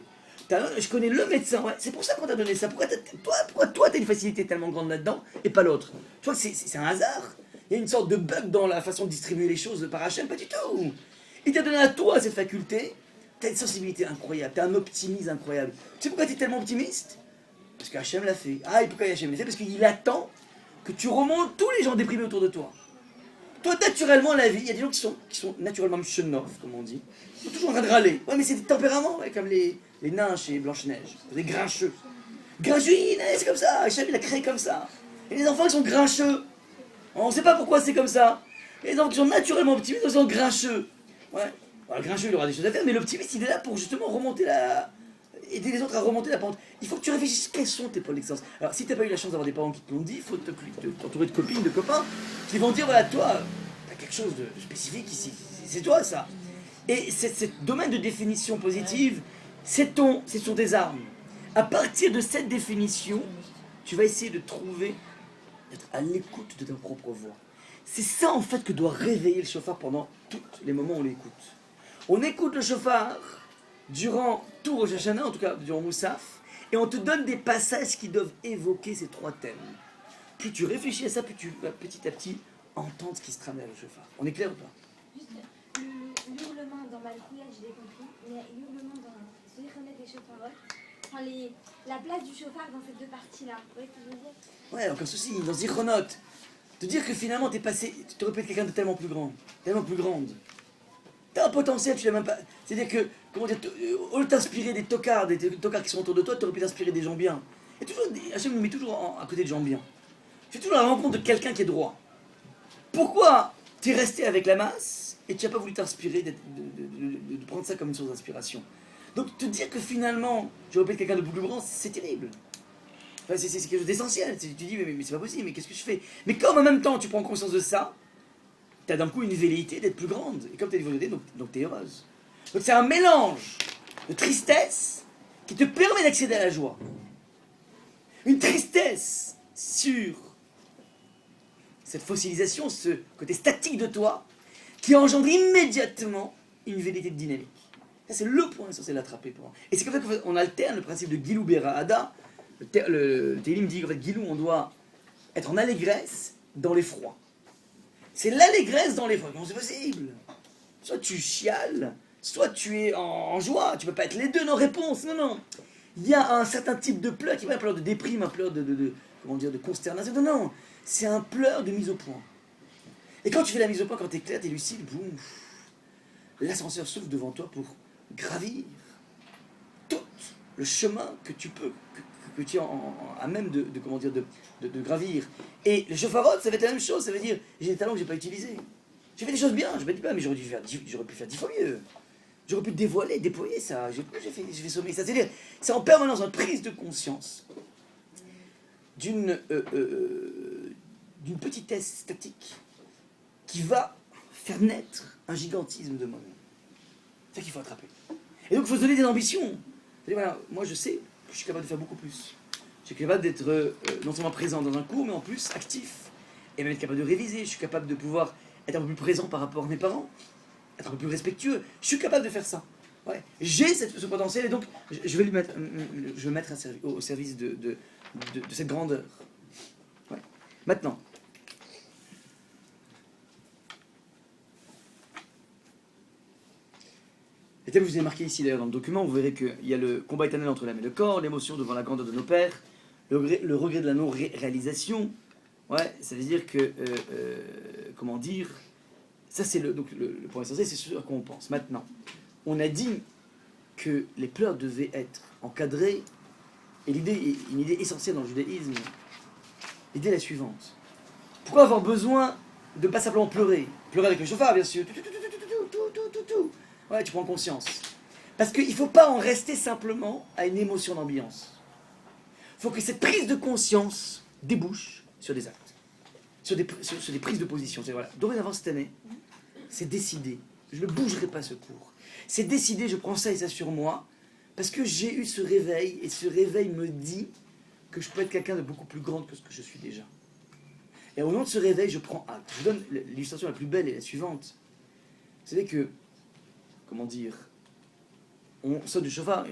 Je connais le médecin, ouais. C'est pour ça qu'on t'a donné ça. Pourquoi toi t'as une facilité tellement grande là-dedans et pas l'autre? Tu vois que c'est un hasard. Il y a une sorte de bug dans la façon de distribuer les choses par Hachem, pas du tout. Il t'a donné à toi cette faculté, t'as une sensibilité incroyable, t'as un optimisme incroyable. Tu sais pourquoi t'es tellement optimiste? Parce que Hachem l'a fait. Ah, et pourquoi Hachem l'a fait? Parce qu'il attend que tu remontes tous les gens déprimés autour de toi. Toi, naturellement, la vie, il y a des gens qui sont naturellement mchenov, comme on dit. Ils sont toujours en train de râler. Ouais, mais c'est des tempéraments, ouais, comme les nains chez Blanche-Neige. Des grincheux. Grincheux, c'est comme ça. Hachem, il a créé comme ça. Et les enfants qui sont grincheux. On ne sait pas pourquoi c'est comme ça. Et les enfants qui sont naturellement optimistes, ils sont grincheux. Ouais. Alors, le grincheux, il aura des choses à faire, mais l'optimiste, il est là pour justement remonter aider les autres à remonter la pente. Il faut que tu réfléchisses quels sont tes pôles d'excellence. Alors, si tu n'as pas eu la chance d'avoir des parents qui te l'ont dit, il faut t'entourer de copines, de copains, qui vont dire voilà, toi, tu as quelque chose de spécifique ici. C'est toi, ça. Et ce domaine de définition positive, ce sont tes armes. À partir de cette définition, tu vas essayer de trouver, d'être à l'écoute de ta propre voix. C'est ça, en fait, que doit réveiller le chauffard pendant tous les moments où on l'écoute. On écoute le chauffard durant tout Rosh Hashanah, en tout cas durant Moussaf, et on te donne des passages qui doivent évoquer ces trois thèmes. Plus tu réfléchis à ça, plus tu vas petit à petit entendre ce qui se trame dans le chauffard. On est clair ou pas? Juste l'hurlement dans Malchouya, je l'ai compris, mais l'hurlement dans Zéchonet et Chauffard, enfin la place du chauffard dans ces deux parties-là, vous voyez ce que je veux dire? Ouais, aucun souci, dans Zichronot, te dire que finalement tu aurais pu être quelqu'un de tellement plus grand, tellement plus grande. T'as un potentiel, tu l'as même pas. C'est-à-dire que, comment dire, au lieu de t'inspirer des tocards qui sont autour de toi, tu aurais pu t'inspirer des gens bien. Et toujours, Hachem nous met toujours à côté de gens bien. Tu es toujours à la rencontre de quelqu'un qui est droit. Pourquoi tu es resté avec la masse et tu n'as pas voulu t'inspirer, de prendre ça comme une source d'inspiration? Donc te dire que finalement, tu aurais pu être quelqu'un de beaucoup plus grand, c'est terrible. Enfin, c'est quelque chose d'essentiel. Tu dis, mais c'est pas possible, mais qu'est-ce que je fais? Mais comme en même temps tu prends conscience de ça, tu as d'un coup une velléité d'être plus grande. Et comme tu as une volonté, donc tu es heureuse. Donc c'est un mélange de tristesse qui te permet d'accéder à la joie. Une tristesse sur cette fossilisation, ce côté statique de toi, qui engendre immédiatement une velléité de dynamique. Ça, c'est le point essentiel à attraper pour moi. Et c'est comme ça qu'on alterne le principe de Gilou Berahada. Le Télim dit qu'en fait, Gilou, on doit être en allégresse dans les froids. C'est l'allégresse dans les froids. Comment c'est possible? Soit tu chiales, soit tu es en joie. Tu peux pas être les deux, nos réponses. Non, non. Il y a un certain type de pleur qui n'est pas un pleur de déprime, un pleur comment dire, de consternation. Non, non. C'est un pleur de mise au point. Et quand tu fais la mise au point, quand tu es clair, tu es lucide, boum, l'ascenseur s'ouvre devant toi pour gravir tout le chemin que tu peux, que tu es à même de gravir. Et le chauffarot, ça va être la même chose. Ça veut dire, j'ai des talents que je n'ai pas utilisés. J'ai fait des choses bien, je ne me dis pas, mais j'aurais pu faire 10 fois mieux. J'aurais pu dévoiler, déployer ça. J'ai fait sommer ça. C'est-à-dire, c'est en permanence une prise de conscience d'une petitesse statique qui va faire naître un gigantisme de moi-même. C'est ça qu'il faut attraper. Et donc il faut se donner des ambitions. C'est-à-dire, voilà, moi je sais que je suis capable de faire beaucoup plus. Je suis capable d'être non seulement présent dans un cours, mais en plus actif. Et même être capable de réviser. Je suis capable de pouvoir être un peu plus présent par rapport à mes parents. Être un peu plus respectueux. Je suis capable de faire ça. Ouais. J'ai ce potentiel et donc je vais le mettre au service de cette grandeur. Ouais. Maintenant. Et tel que vous avez marqué ici d'ailleurs dans le document, vous verrez qu'il y a le combat éternel entre l'âme et le corps, l'émotion devant la grandeur de nos pères, le regret de la non-réalisation. Ouais, ça veut dire que, comment dire, ça c'est le point essentiel, c'est ce à quoi on pense. Maintenant, on a dit que les pleurs devaient être encadrés, et une idée essentielle dans le judaïsme, l'idée est la suivante. Pourquoi avoir besoin de ne pas simplement pleurer? Pleurer avec le chauffard, bien sûr. Ouais, tu prends conscience. Parce qu'il ne faut pas en rester simplement à une émotion d'ambiance. Il faut que cette prise de conscience débouche sur des actes, sur des prises de position. C'est, voilà, dorénavant cette année, c'est décidé. Je ne bougerai pas ce cours. C'est décidé, je prends ça et ça sur moi, parce que j'ai eu ce réveil, et ce réveil me dit que je peux être quelqu'un de beaucoup plus grand que ce que je suis déjà. Et au nom de ce réveil, je prends acte. Je vous donne l'illustration la plus belle et la suivante. Vous savez que, comment dire, on sort du chauffard.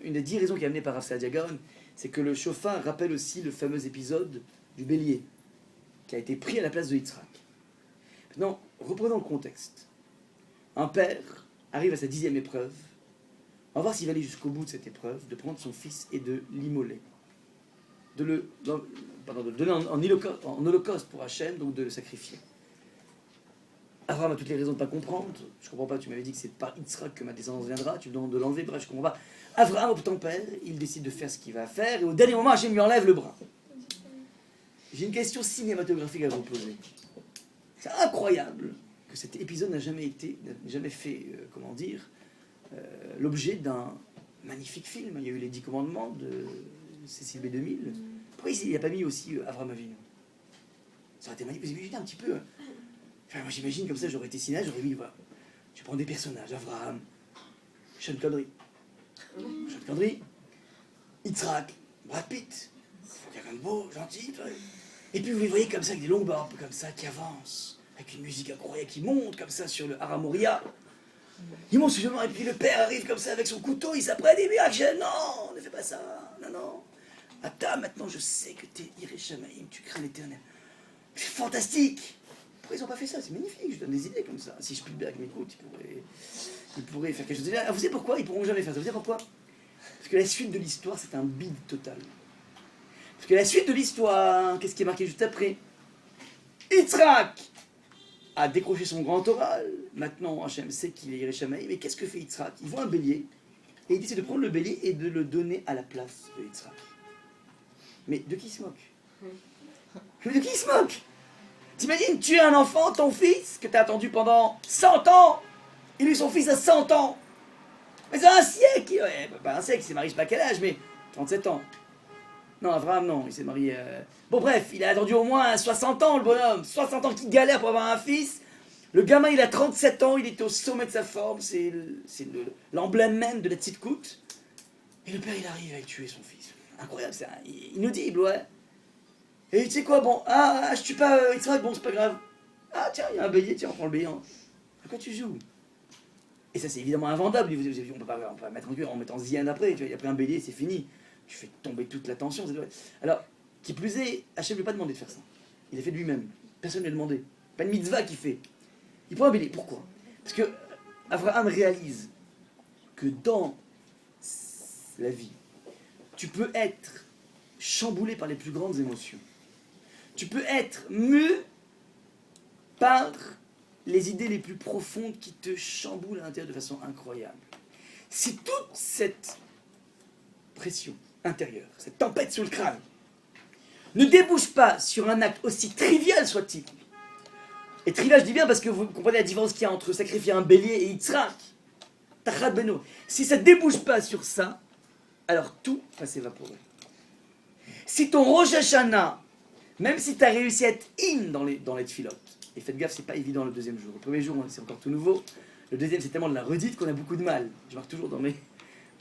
Une des 10 raisons qui est amenée par Rav Saadia Gaon, c'est que le chauffard rappelle aussi le fameux épisode du bélier, qui a été pris à la place de Yitzhak. Maintenant, reprenons le contexte. Un père arrive à sa 10e épreuve. On va voir s'il va aller jusqu'au bout de cette épreuve, de prendre son fils et de l'immoler. De le donner en holocauste pour Hachem, donc de le sacrifier. Abraham a toutes les raisons de ne pas comprendre. Je ne comprends pas, tu m'avais dit que c'est par Yitzhak que ma descendance viendra, tu me demandes de l'enlever, bref, je comprends pas. Abraham, ton père, il décide de faire ce qu'il va faire, et au dernier moment, Hachem lui enlève le bras. J'ai une question cinématographique à vous poser. C'est incroyable que cet épisode n'a jamais fait, l'objet d'un magnifique film. Il y a eu les 10 commandements de Cécile B2000. Pourquoi il n'a pas mis aussi Avraham Avinu? Ça aurait été magnifique. Vous imaginez un petit peu. Enfin, moi j'imagine comme ça, j'aurais été cinéaste, j'aurais mis, voilà, je prends des personnages, Avraham, Sean Connery, Yitzhak, Brad Pitt, quelqu'un de beau, gentil, et puis vous les voyez comme ça, avec des longues barbes comme ça, qui avancent, avec une musique incroyable, qui monte comme ça sur le Hara Moria. Ils montent sur le et puis le père arrive comme ça avec son couteau, il s'apprête, il dit, non, ne fais pas ça, non. Attends, maintenant je sais que t'es Yireh Shamayim, tu crains l'éternel. C'est fantastique. Pourquoi ils n'ont pas fait ça? C'est magnifique, je donne des idées comme ça. Si Spielberg m'écoute, il pourrait faire quelque chose de bien. Vous savez pourquoi? Ils ne pourront jamais faire ça. Vous savez pourquoi? Parce que la suite de l'histoire, c'est un bide total. Parce que la suite de l'histoire, qu'est-ce qui est marqué juste après? Yitzhak a décroché son grand oral. Maintenant, Hachem sait qu'il est Yireh Shamayim. Mais qu'est-ce que fait Yitzhak? Il voit un bélier, et il décide de prendre le bélier et de le donner à la place de Yitzhak. Mais de qui il se moque? Mais de qui il se moque? T'imagines, tu as un enfant, ton fils, que tu as attendu pendant 100 ans. Il a eu son fils à 100 ans. Mais c'est un siècle. Ouais, pas un siècle, il s'est marié, je sais pas quel âge, mais 37 ans. Non, Abraham, non, il s'est marié... Bon, bref, il a attendu au moins 60 ans, le bonhomme. 60 ans qu'il galère pour avoir un fils. Le gamin, il a 37 ans, il était au sommet de sa forme. C'est l'emblème même de la tzidkout. Et le père, il arrive à tuer son fils. Incroyable, c'est inaudible, ouais. Et tu sais quoi, bon, je tue pas Yitzhak, bon, c'est pas grave. Ah, tiens, il y a un bélier, tiens, on prend le bélier. À quoi tu joues? Et ça, c'est évidemment invendable. On peut pas mettre en cœur en mettant Zien après. Tu vois, il a pris un bélier, c'est fini. Tu fais tomber toute la tension. Alors, qui plus est, Hachem ne lui a pas demandé de faire ça. Il l'a fait de lui-même. Personne ne lui a demandé. Pas une mitzvah qu'il fait. Il prend un bélier. Pourquoi? Parce que Abraham réalise que dans la vie, tu peux être chamboulé par les plus grandes émotions. Tu peux être mu par les idées les plus profondes qui te chamboulent à l'intérieur de façon incroyable. Si toute cette pression intérieure, cette tempête sous le crâne, ne débouche pas sur un acte aussi trivial soit-il, et trivial je dis bien parce que vous comprenez la différence qu'il y a entre sacrifier un bélier et Yitzhak, Tachat Beno, si ça ne débouche pas sur ça, alors tout va s'évaporer. Si ton Rosh Hashanah, même si tu as réussi à être in dans les tfilotes, Et faites gaffe, c'est pas évident le deuxième jour. Le premier jour, c'est encore tout nouveau. Le deuxième, c'est tellement de la redite qu'on a beaucoup de mal. Je marque toujours dans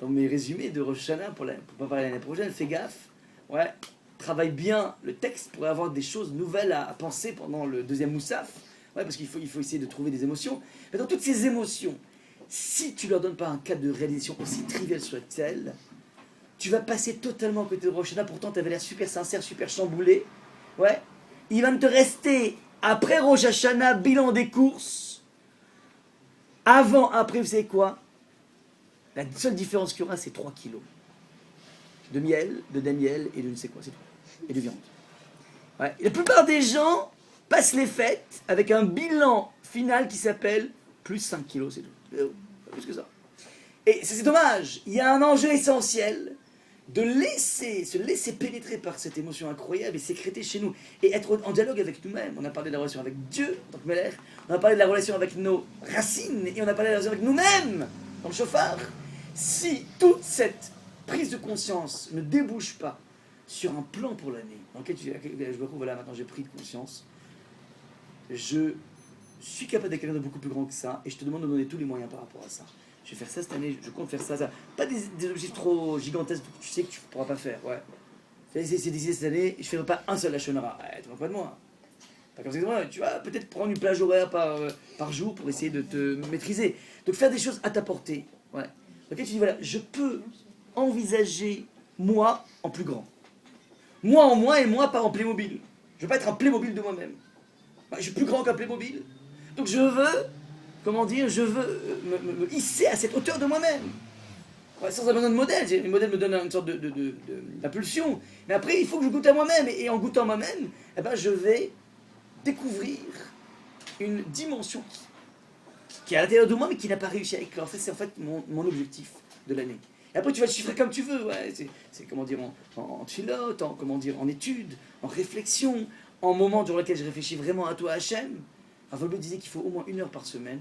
mes résumés de Rosh Hashanah pour pas parler l'année prochaine. Fais gaffe. Ouais. Travaille bien le texte pour avoir des choses nouvelles à penser pendant le deuxième Moussaf. Ouais, parce qu'il faut essayer de trouver des émotions. Mais dans toutes ces émotions, si tu leur donnes pas un cadre de réalisation aussi trivial soit-elle, tu vas passer totalement à côté de Rosh Hashanah. Pourtant, tu avais l'air super sincère, super chamboulé. Ouais. Il va te rester, après Rosh Hashanah, bilan des courses. Avant, après, vous savez quoi? La seule différence qu'il y aura, c'est 3 kilos. De miel, de damiel et de ne sais quoi, c'est tout. Et de viande. Ouais. Et la plupart des gens passent les fêtes avec un bilan final qui s'appelle plus 5 kilos, c'est tout. Pas plus que ça. Et c'est dommage. Il y a un enjeu essentiel de se laisser pénétrer par cette émotion incroyable et sécréter chez nous. Et être en dialogue avec nous-mêmes. On a parlé de la relation avec Dieu, en tant que Melech. On a parlé de la relation avec nos racines. Et on a parlé de la relation avec nous-mêmes, dans le chauffard. Si toute cette prise de conscience ne débouche pas sur un plan pour l'année, dans lequel je me retrouve, voilà, maintenant j'ai pris de conscience, je suis capable d'être quelqu'un de beaucoup plus grand que ça, et je te demande de me donner tous les moyens par rapport à ça. Je vais faire ça cette année, je compte faire ça. Pas des objectifs trop gigantesques que tu sais que tu ne pourras pas faire, ouais. C'est décidé cette année, je ne ferai pas un seul Lachonara. Tu ne pas de moi. Pas comme ça que moi, tu vas peut-être prendre une plage horaire par jour pour essayer de te maîtriser. Donc faire des choses à ta portée, ouais. Ok, tu dis voilà, je peux envisager moi en plus grand. Moi en moi et moi pas en Playmobil. Je veux pas être un Playmobil de moi-même. Je suis plus grand qu'un Playmobil. Donc je veux, je veux me hisser à cette hauteur de moi-même. Ouais, sans avoir besoin de modèle. Le modèle me donne une sorte d'impulsion. Mais après, il faut que je goûte à moi-même. Et en goûtant moi-même, eh ben, je vais découvrir une dimension qui est à l'intérieur de moi, mais qui n'a pas réussi à éclore. C'est en fait mon objectif de l'année. Et après, tu vas le chiffrer comme tu veux. Ouais, c'est en filote, en étude, en réflexion, en moment durant lequel je réfléchis vraiment à toi, Hachem. Volbe disait qu'il faut au moins 1 heure par semaine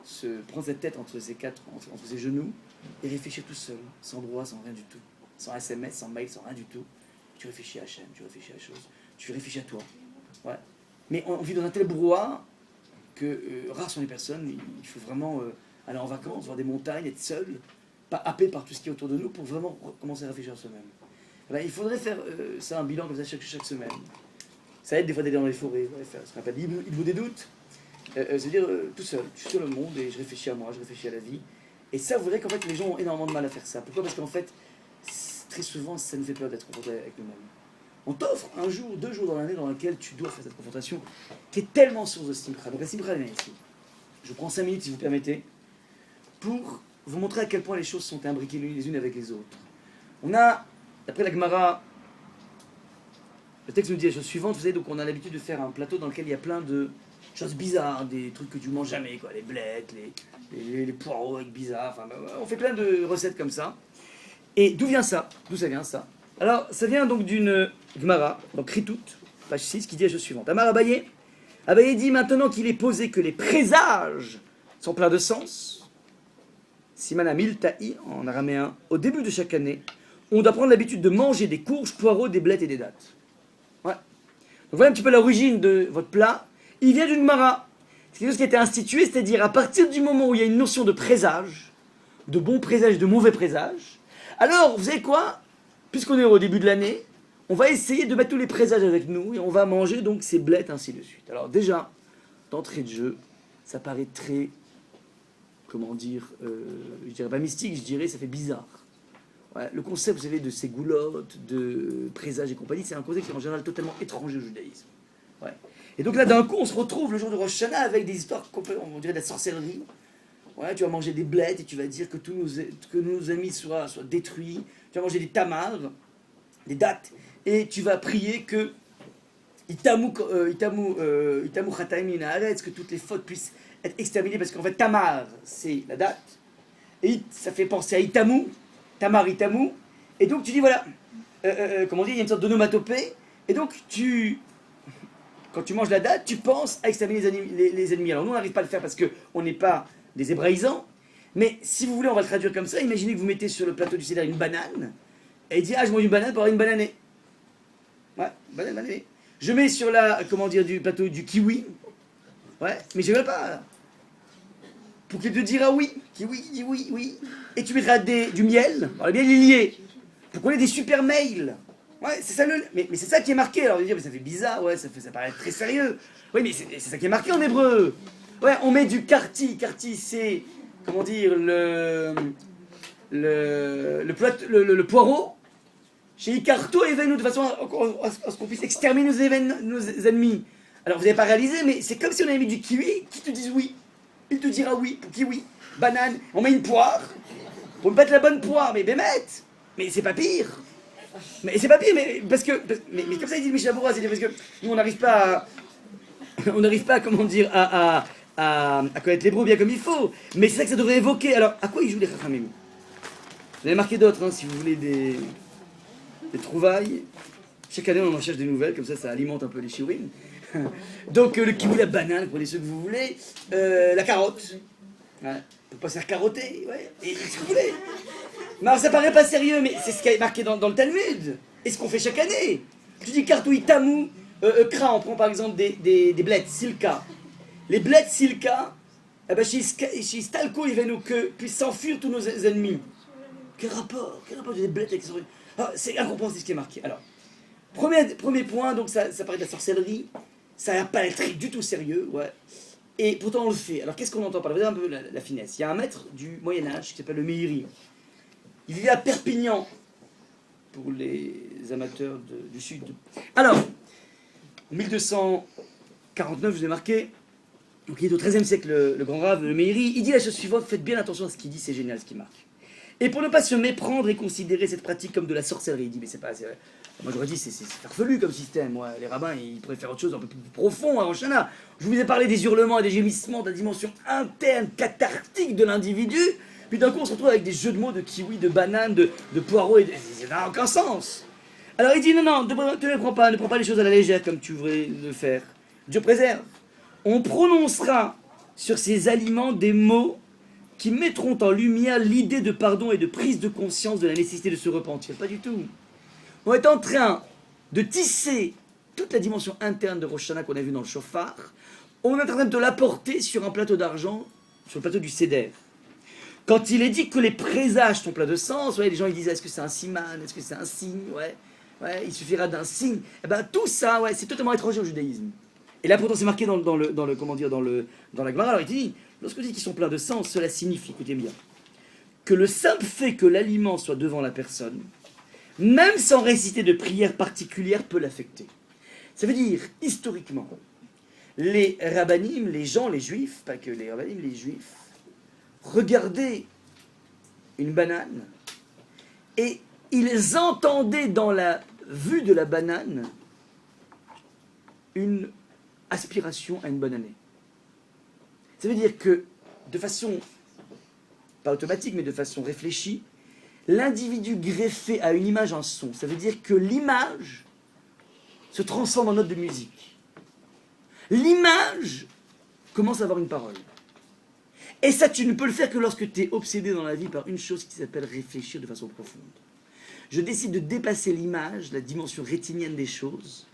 se prendre cette tête entre ses genoux et réfléchir tout seul, sans droit, sans rien du tout. Sans SMS, sans mail, sans rien du tout. Tu réfléchis à Hachem, tu réfléchis à la chose, tu réfléchis à toi. Ouais. Mais on vit dans un tel brouhaha que rares sont les personnes, il faut vraiment aller en vacances, voir des montagnes, être seul, pas happé par tout ce qui est autour de nous pour vraiment commencer à réfléchir à soi-même. Ben, il faudrait faire ça, un bilan comme ça chaque semaine. Ça aide des fois d'aller dans les forêts, faire ce qu'on appelle il vous des doutes. C'est-à-dire tout seul, je suis sur le monde et je réfléchis à moi, je réfléchis à la vie. Et ça, vous verrez qu'en fait les gens ont énormément de mal à faire ça. Pourquoi? Parce qu'en fait, très souvent, ça nous fait peur d'être confrontés avec nous-mêmes. On t'offre 1 jour, 2 jours dans l'année dans lequel tu dois faire cette confrontation qui est tellement source de simcha. Donc la simcha, elle est ici. Je prends 5 minutes, si vous permettez, pour vous montrer à quel point les choses sont imbriquées les unes avec les autres. On a, d'après la Gemara, le texte nous dit la chose suivante, vous savez, donc on a l'habitude de faire un plateau dans lequel il y a plein de choses bizarres, des trucs que tu manges jamais, quoi, les blettes, les poireaux avec bizarres, enfin, on fait plein de recettes comme ça. Et d'où vient ça? D'où ça vient ça? Alors, ça vient donc d'une Gemara, donc Ritout, page 6, qui dit la chose suivante. Amar Abaye dit maintenant qu'il est posé que les présages sont pleins de sens. Simana Milta'i, en araméen, au début de chaque année, on doit prendre l'habitude de manger des courges, poireaux, des blettes et des dattes. Ouais. Donc voilà un petit peu l'origine de votre plat. Il vient d'une Gemara. C'est quelque chose qui a été institué, c'est-à-dire à partir du moment où il y a une notion de présage, de bon présage, de mauvais présage, alors, vous savez quoi? Puisqu'on est au début de l'année, on va essayer de mettre tous les présages avec nous et on va manger donc ces blettes ainsi de suite. Alors déjà, d'entrée de jeu, ça paraît très, je dirais pas mystique, je dirais ça fait bizarre. Ouais, le concept, vous savez, de ces goulottes, de présages et compagnie, c'est un concept qui est en général totalement étranger au judaïsme. Ouais. Et donc là, d'un coup, on se retrouve le jour de Rosh Hashanah avec des histoires complètement, on dirait de la sorcellerie. Ouais, tu vas manger des blettes et tu vas dire que tous nos amis soient détruits. Tu vas manger des tamars, des dattes, et tu vas prier que Itamu Chataim Minaharetz, que toutes les fautes puissent être exterminées, parce qu'en fait, tamar, c'est la date, et ça fait penser à Itamu, tamar, Itamu, et donc tu dis voilà, il y a une sorte d'onomatopée, et donc quand tu manges la date, tu penses à exterminer les ennemis. Alors nous, on n'arrive pas à le faire parce qu'on n'est pas des hébraïsants, mais si vous voulez, on va le traduire comme ça. Imaginez que vous mettez sur le plateau du Seder une banane, et il dit je mange une banane pour avoir une bananée. Ouais, bananée. Je mets sur du plateau du kiwi, Ouais, mais je veux pas. Pour qu'il te dira oui, qui oui, dit oui, oui. Et tu mettras du miel. Alors, le miel est lié. Pour qu'on ait des super mails. Ouais, c'est ça le. Mais c'est ça qui est marqué. Alors, on va dire, mais ça fait bizarre, ouais, ça paraît très sérieux. Oui, mais c'est ça qui est marqué en hébreu. Ouais, on met du karti. Karti, c'est. Comment dire, le poireau. Chez Icarto et nous de façon à ce qu'on puisse exterminer nos ennemis. Alors vous n'avez pas réalisé, mais c'est comme si on avait mis du kiwi qui te dise oui. Il te dira oui pour kiwi. Banane, on met une poire pour me mettre la bonne poire, mais bémette. Mais c'est pas pire. Mais c'est pas pire, mais parce que. Mais comme ça il dit Michel Aboura, c'est parce que nous on n'arrive pas comment dire, à connaître l'hébreu bien comme il faut. Mais c'est ça que ça devrait évoquer. Alors, à quoi ils jouent les Chachamim? Vous avez marqué d'autres, hein, si vous voulez des trouvailles. Chaque année, on en cherche des nouvelles, comme ça alimente un peu les shiurim. Donc, le kiwi, la banane, prenez ceux que vous voulez. La carotte. Ouais. Pour pas se faire carotter, ouais. Et ce que vous voulez. Mais alors, ça paraît pas sérieux, mais c'est ce qui est marqué dans le Talmud. Et ce qu'on fait chaque année. Je dis cartouille tamou, kra, on prend par exemple des blettes, silka. Les blettes silka, eh ben, chez Stalko, il va nous que puissent s'enfuir tous nos ennemis. Quel rapport des blettes avec les... C'est incompréhensible ce qui est marqué. Alors, premier point, donc ça paraît de la sorcellerie, ça n'a pas l'air du tout sérieux, ouais. Et pourtant on le fait. Alors qu'est-ce qu'on entend par là? Vous voyez un peu la finesse. Il y a un maître du Moyen-Âge qui s'appelle le Meiri. Il vivait à Perpignan, pour les amateurs du Sud. Alors, en 1249, je vous ai marqué, donc il est au XIIIe siècle, le grand rave, le Meiri, il dit la chose suivante, faites bien attention à ce qu'il dit, c'est génial ce qu'il marque. Et pour ne pas se méprendre et considérer cette pratique comme de la sorcellerie, il dit, mais c'est pas... Moi j'aurais dit, c'est farfelu comme système. Ouais, les rabbins, ils pourraient faire autre chose un peu plus profond à Rosh Hashanah. Je vous ai parlé des hurlements et des gémissements, de la dimension interne, cathartique de l'individu. Puis d'un coup, on se retrouve avec des jeux de mots de kiwi, de banane, de poireaux, et ça n'a aucun sens. Alors il dit, non, ne prends pas les choses à la légère comme tu voudrais le faire. Dieu préserve. On prononcera sur ces aliments des mots qui mettront en lumière l'idée de pardon et de prise de conscience de la nécessité de se repentir. Pas du tout. On est en train de tisser toute la dimension interne de Rosh Hashanah qu'on a vu dans le Shofar. On est en train de l'apporter sur un plateau d'argent, sur le plateau du Seder. Quand il est dit que les présages sont pleins de sens, ouais, les gens ils disent est-ce que c'est un siman, est-ce que c'est un signe, ouais, il suffira d'un signe. Eh ben tout ça, ouais, c'est totalement étranger au judaïsme. Et là pourtant c'est marqué dans la Gemara. Alors il dit, lorsque dit qu'ils sont pleins de sens, cela signifie, écoutez bien, que le simple fait que l'aliment soit devant la personne, même sans réciter de prière particulière, peut l'affecter. Ça veut dire, historiquement, les rabbanim, les gens, les juifs, pas que les rabbanim, les juifs, regardaient une banane et ils entendaient dans la vue de la banane une aspiration à une bonne année. Ça veut dire que, de façon, pas automatique, mais de façon réfléchie, l'individu greffé à une image un son. Ça veut dire que l'image se transforme en note de musique. L'image commence à avoir une parole. Et ça, tu ne peux le faire que lorsque tu es obsédé dans la vie par une chose qui s'appelle réfléchir de façon profonde. Je décide de dépasser l'image, la dimension rétinienne des choses,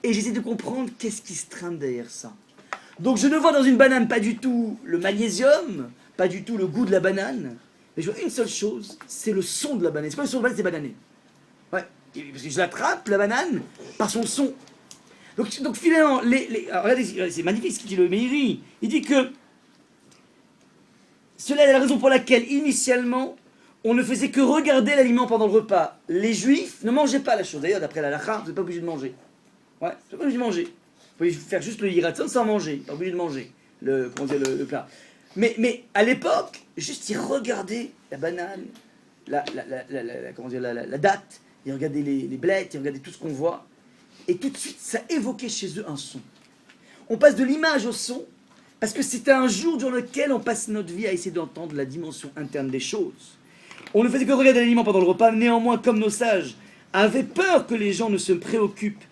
et j'essaie de comprendre qu'est-ce qui se trame derrière ça. Donc je ne vois dans une banane pas du tout le magnésium, pas du tout le goût de la banane, mais je vois une seule chose, c'est le son de la banane. C'est quoi le son de la banane? C'est banané. Ouais, parce que je l'attrape, la banane, par son son. Donc finalement, alors regardez, c'est magnifique ce qu'il dit le Meiri. Il dit que cela est la raison pour laquelle, initialement, on ne faisait que regarder l'aliment pendant le repas. Les juifs ne mangeaient pas la chose. D'ailleurs, d'après la halakha, vous n'êtes pas obligé de manger. Ouais, vous n'êtes pas obligé de manger. Vous pouvez faire juste le yiratzon sans manger. Pas obligé de manger le plat. Mais à l'époque, juste ils regardaient la banane, la date, ils regardaient les blettes, ils regardaient tout ce qu'on voit. Et tout de suite, ça évoquait chez eux un son. On passe de l'image au son, parce que c'est un jour durant lequel on passe notre vie à essayer d'entendre la dimension interne des choses. On ne faisait que regarder l'aliment pendant le repas, néanmoins, comme nos sages avaient peur que les gens ne se préoccupent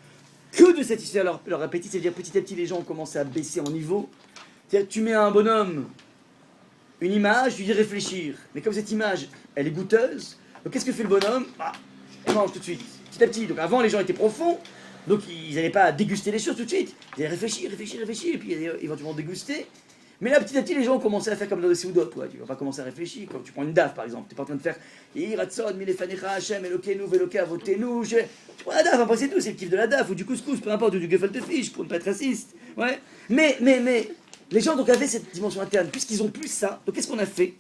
que de satisfaire leur appétit, c'est-à-dire petit à petit les gens ont commencé à baisser en niveau. C'est-à-dire tu mets à un bonhomme une image, tu lui dis réfléchir, mais comme cette image, elle est goûteuse, donc qu'est-ce que fait le bonhomme? Il mange tout de suite, petit à petit. Donc avant les gens étaient profonds, Donc ils n'allaient pas déguster les choses tout de suite. Ils allaient réfléchir, et puis ils allaient éventuellement déguster. Mais là, petit à petit, les gens ont commencé à faire comme dans les Seudot. Tu vas pas commencer à réfléchir. Quand tu prends une daf, par exemple, tu n'es pas en train de faire Iratson, Milefanecha, Hachem, Elokenu, Veloka, Votenu. Tu prends la daf, après c'est tout, c'est le kiff de la daf, ou du couscous, peu importe, ou du gefilte fish, pour ne pas être raciste. Ouais. Mais, les gens donc avaient cette dimension interne, puisqu'ils ont plus ça. Donc qu'est-ce qu'on a fait?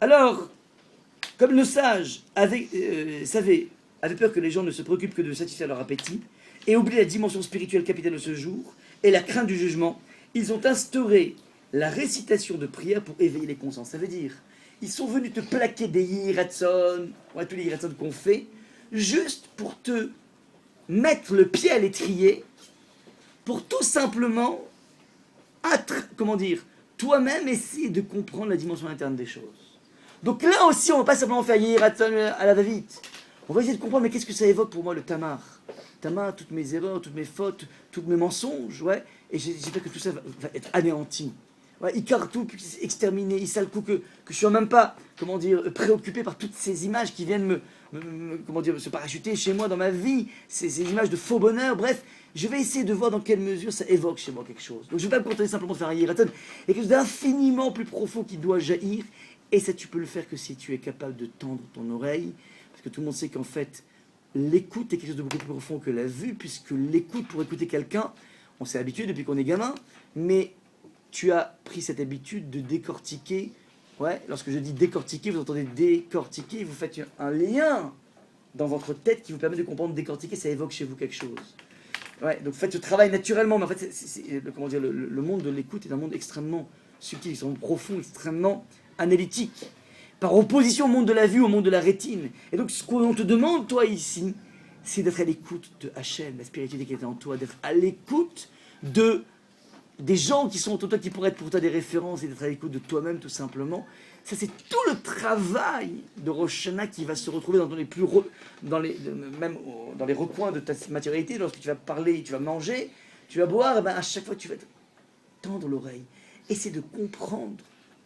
Alors, comme nos sages avaient peur que les gens ne se préoccupent que de satisfaire leur appétit, et oublient la dimension spirituelle capitale de ce jour, et la crainte du jugement, ils ont instauré la récitation de prière pour éveiller les consciences. Ça veut dire, ils sont venus te plaquer des Yiratson, tous les Yiratson qu'on fait, juste pour te mettre le pied à l'étrier, pour tout simplement toi-même essayer de comprendre la dimension interne des choses. Donc là aussi, on ne va pas simplement faire Yiratson à la va-vite. On va essayer de comprendre, mais qu'est-ce que ça évoque pour moi le Tamar? Tamar, toutes mes erreurs, toutes mes fautes, tous mes mensonges, et j'espère que tout ça va être anéanti. Icartou, exterminé, Isalkou, que je ne suis même pas, préoccupé par toutes ces images qui viennent se parachuter chez moi dans ma vie, ces images de faux bonheur, bref, je vais essayer de voir dans quelle mesure ça évoque chez moi quelque chose. Donc je ne vais pas me contenter simplement de faire un Yiraton, il y a quelque chose d'infiniment plus profond qui doit jaillir, et ça tu peux le faire que si tu es capable de tendre ton oreille, parce que tout le monde sait qu'en fait, l'écoute est quelque chose de beaucoup plus profond que la vue, puisque l'écoute, pour écouter quelqu'un, on s'est habitué depuis qu'on est gamin, mais tu as pris cette habitude de décortiquer. Lorsque je dis décortiquer, vous entendez décortiquer, vous faites un lien dans votre tête qui vous permet de comprendre décortiquer, ça évoque chez vous quelque chose. Donc vous faites ce travail naturellement, mais en fait, le monde de l'écoute est un monde extrêmement subtil, extrêmement profond, extrêmement analytique, par opposition au monde de la vue, au monde de la rétine. Et donc ce qu'on te demande, toi, ici, c'est d'être à l'écoute de Hachem, la spiritualité qui est en toi, d'être à l'écoute des gens qui sont autour de toi, qui pourraient être pour toi des références, et d'être à l'écoute de toi-même, tout simplement. Ça, c'est tout le travail de Rosh Hashanah qui va se retrouver même dans les recoins de ta matérialité. Lorsque tu vas parler, tu vas manger, tu vas boire, à chaque fois, tu vas tendre l'oreille. Essaie de comprendre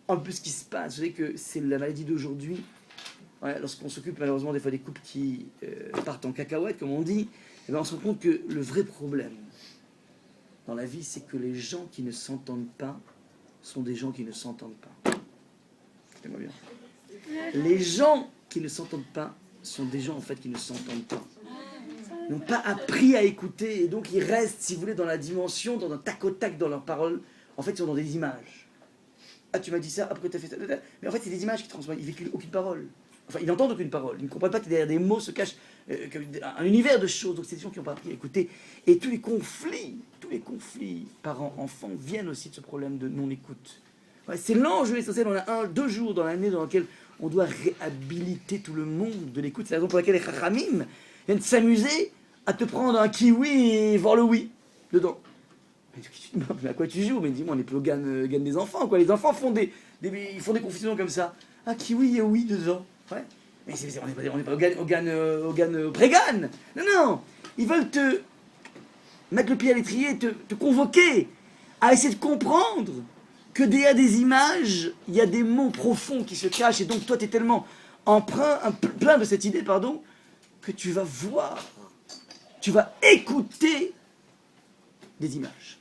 un peu ce qui se passe. Vous savez que c'est la maladie d'aujourd'hui. Lorsqu'on s'occupe malheureusement des fois des couples qui partent en cacahuète, comme on dit, on se rend compte que le vrai problème dans la vie, c'est que les gens qui ne s'entendent pas sont des gens qui ne s'entendent pas. Écoutez-moi bien. Les gens qui ne s'entendent pas sont des gens en fait qui ne s'entendent pas. Ils n'ont pas appris à écouter, et donc ils restent, si vous voulez, dans la dimension, dans un tac au tac dans leurs paroles. En fait, ils sont dans des images. Ah, tu m'as dit ça, après tu as fait ça. Mais en fait, c'est des images qui transmettent. Ils véhiculent aucune parole. Enfin, ils n'entendent aucune parole. Ils ne comprennent pas que derrière des mots se cache un univers de choses. Donc, c'est des gens qui n'ont pas appris à écouter. Et tous les conflits parents-enfants viennent aussi de ce problème de non-écoute. C'est l'enjeu essentiel. On a 2 jours dans l'année dans lequel on doit réhabiliter tout le monde de l'écoute. C'est la raison pour laquelle les chachamim viennent s'amuser à te prendre un kiwi et voir le oui dedans. Mais à quoi tu joues? Mais dis-moi, on n'est plus au GAN des enfants, quoi. Les enfants font ils font des confusions comme ça. Ah, kiwi et oui dedans. Mais on n'est pas au GAN pré-GAN. Non. Ils veulent te mettre le pied à l'étrier, te convoquer à essayer de comprendre que derrière des images, il y a des mots profonds qui se cachent. Et donc, toi, tu es tellement plein de cette idée, que tu vas voir, tu vas écouter des images.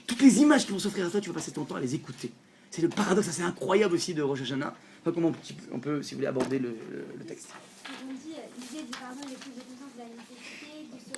Toutes les images qui vont s'offrir à toi, tu vas passer ton temps à les écouter. C'est le paradoxe assez incroyable aussi de Rosh Hashanah. Comment on peut, si vous voulez, aborder le texte. On dit l'idée du pardon est plus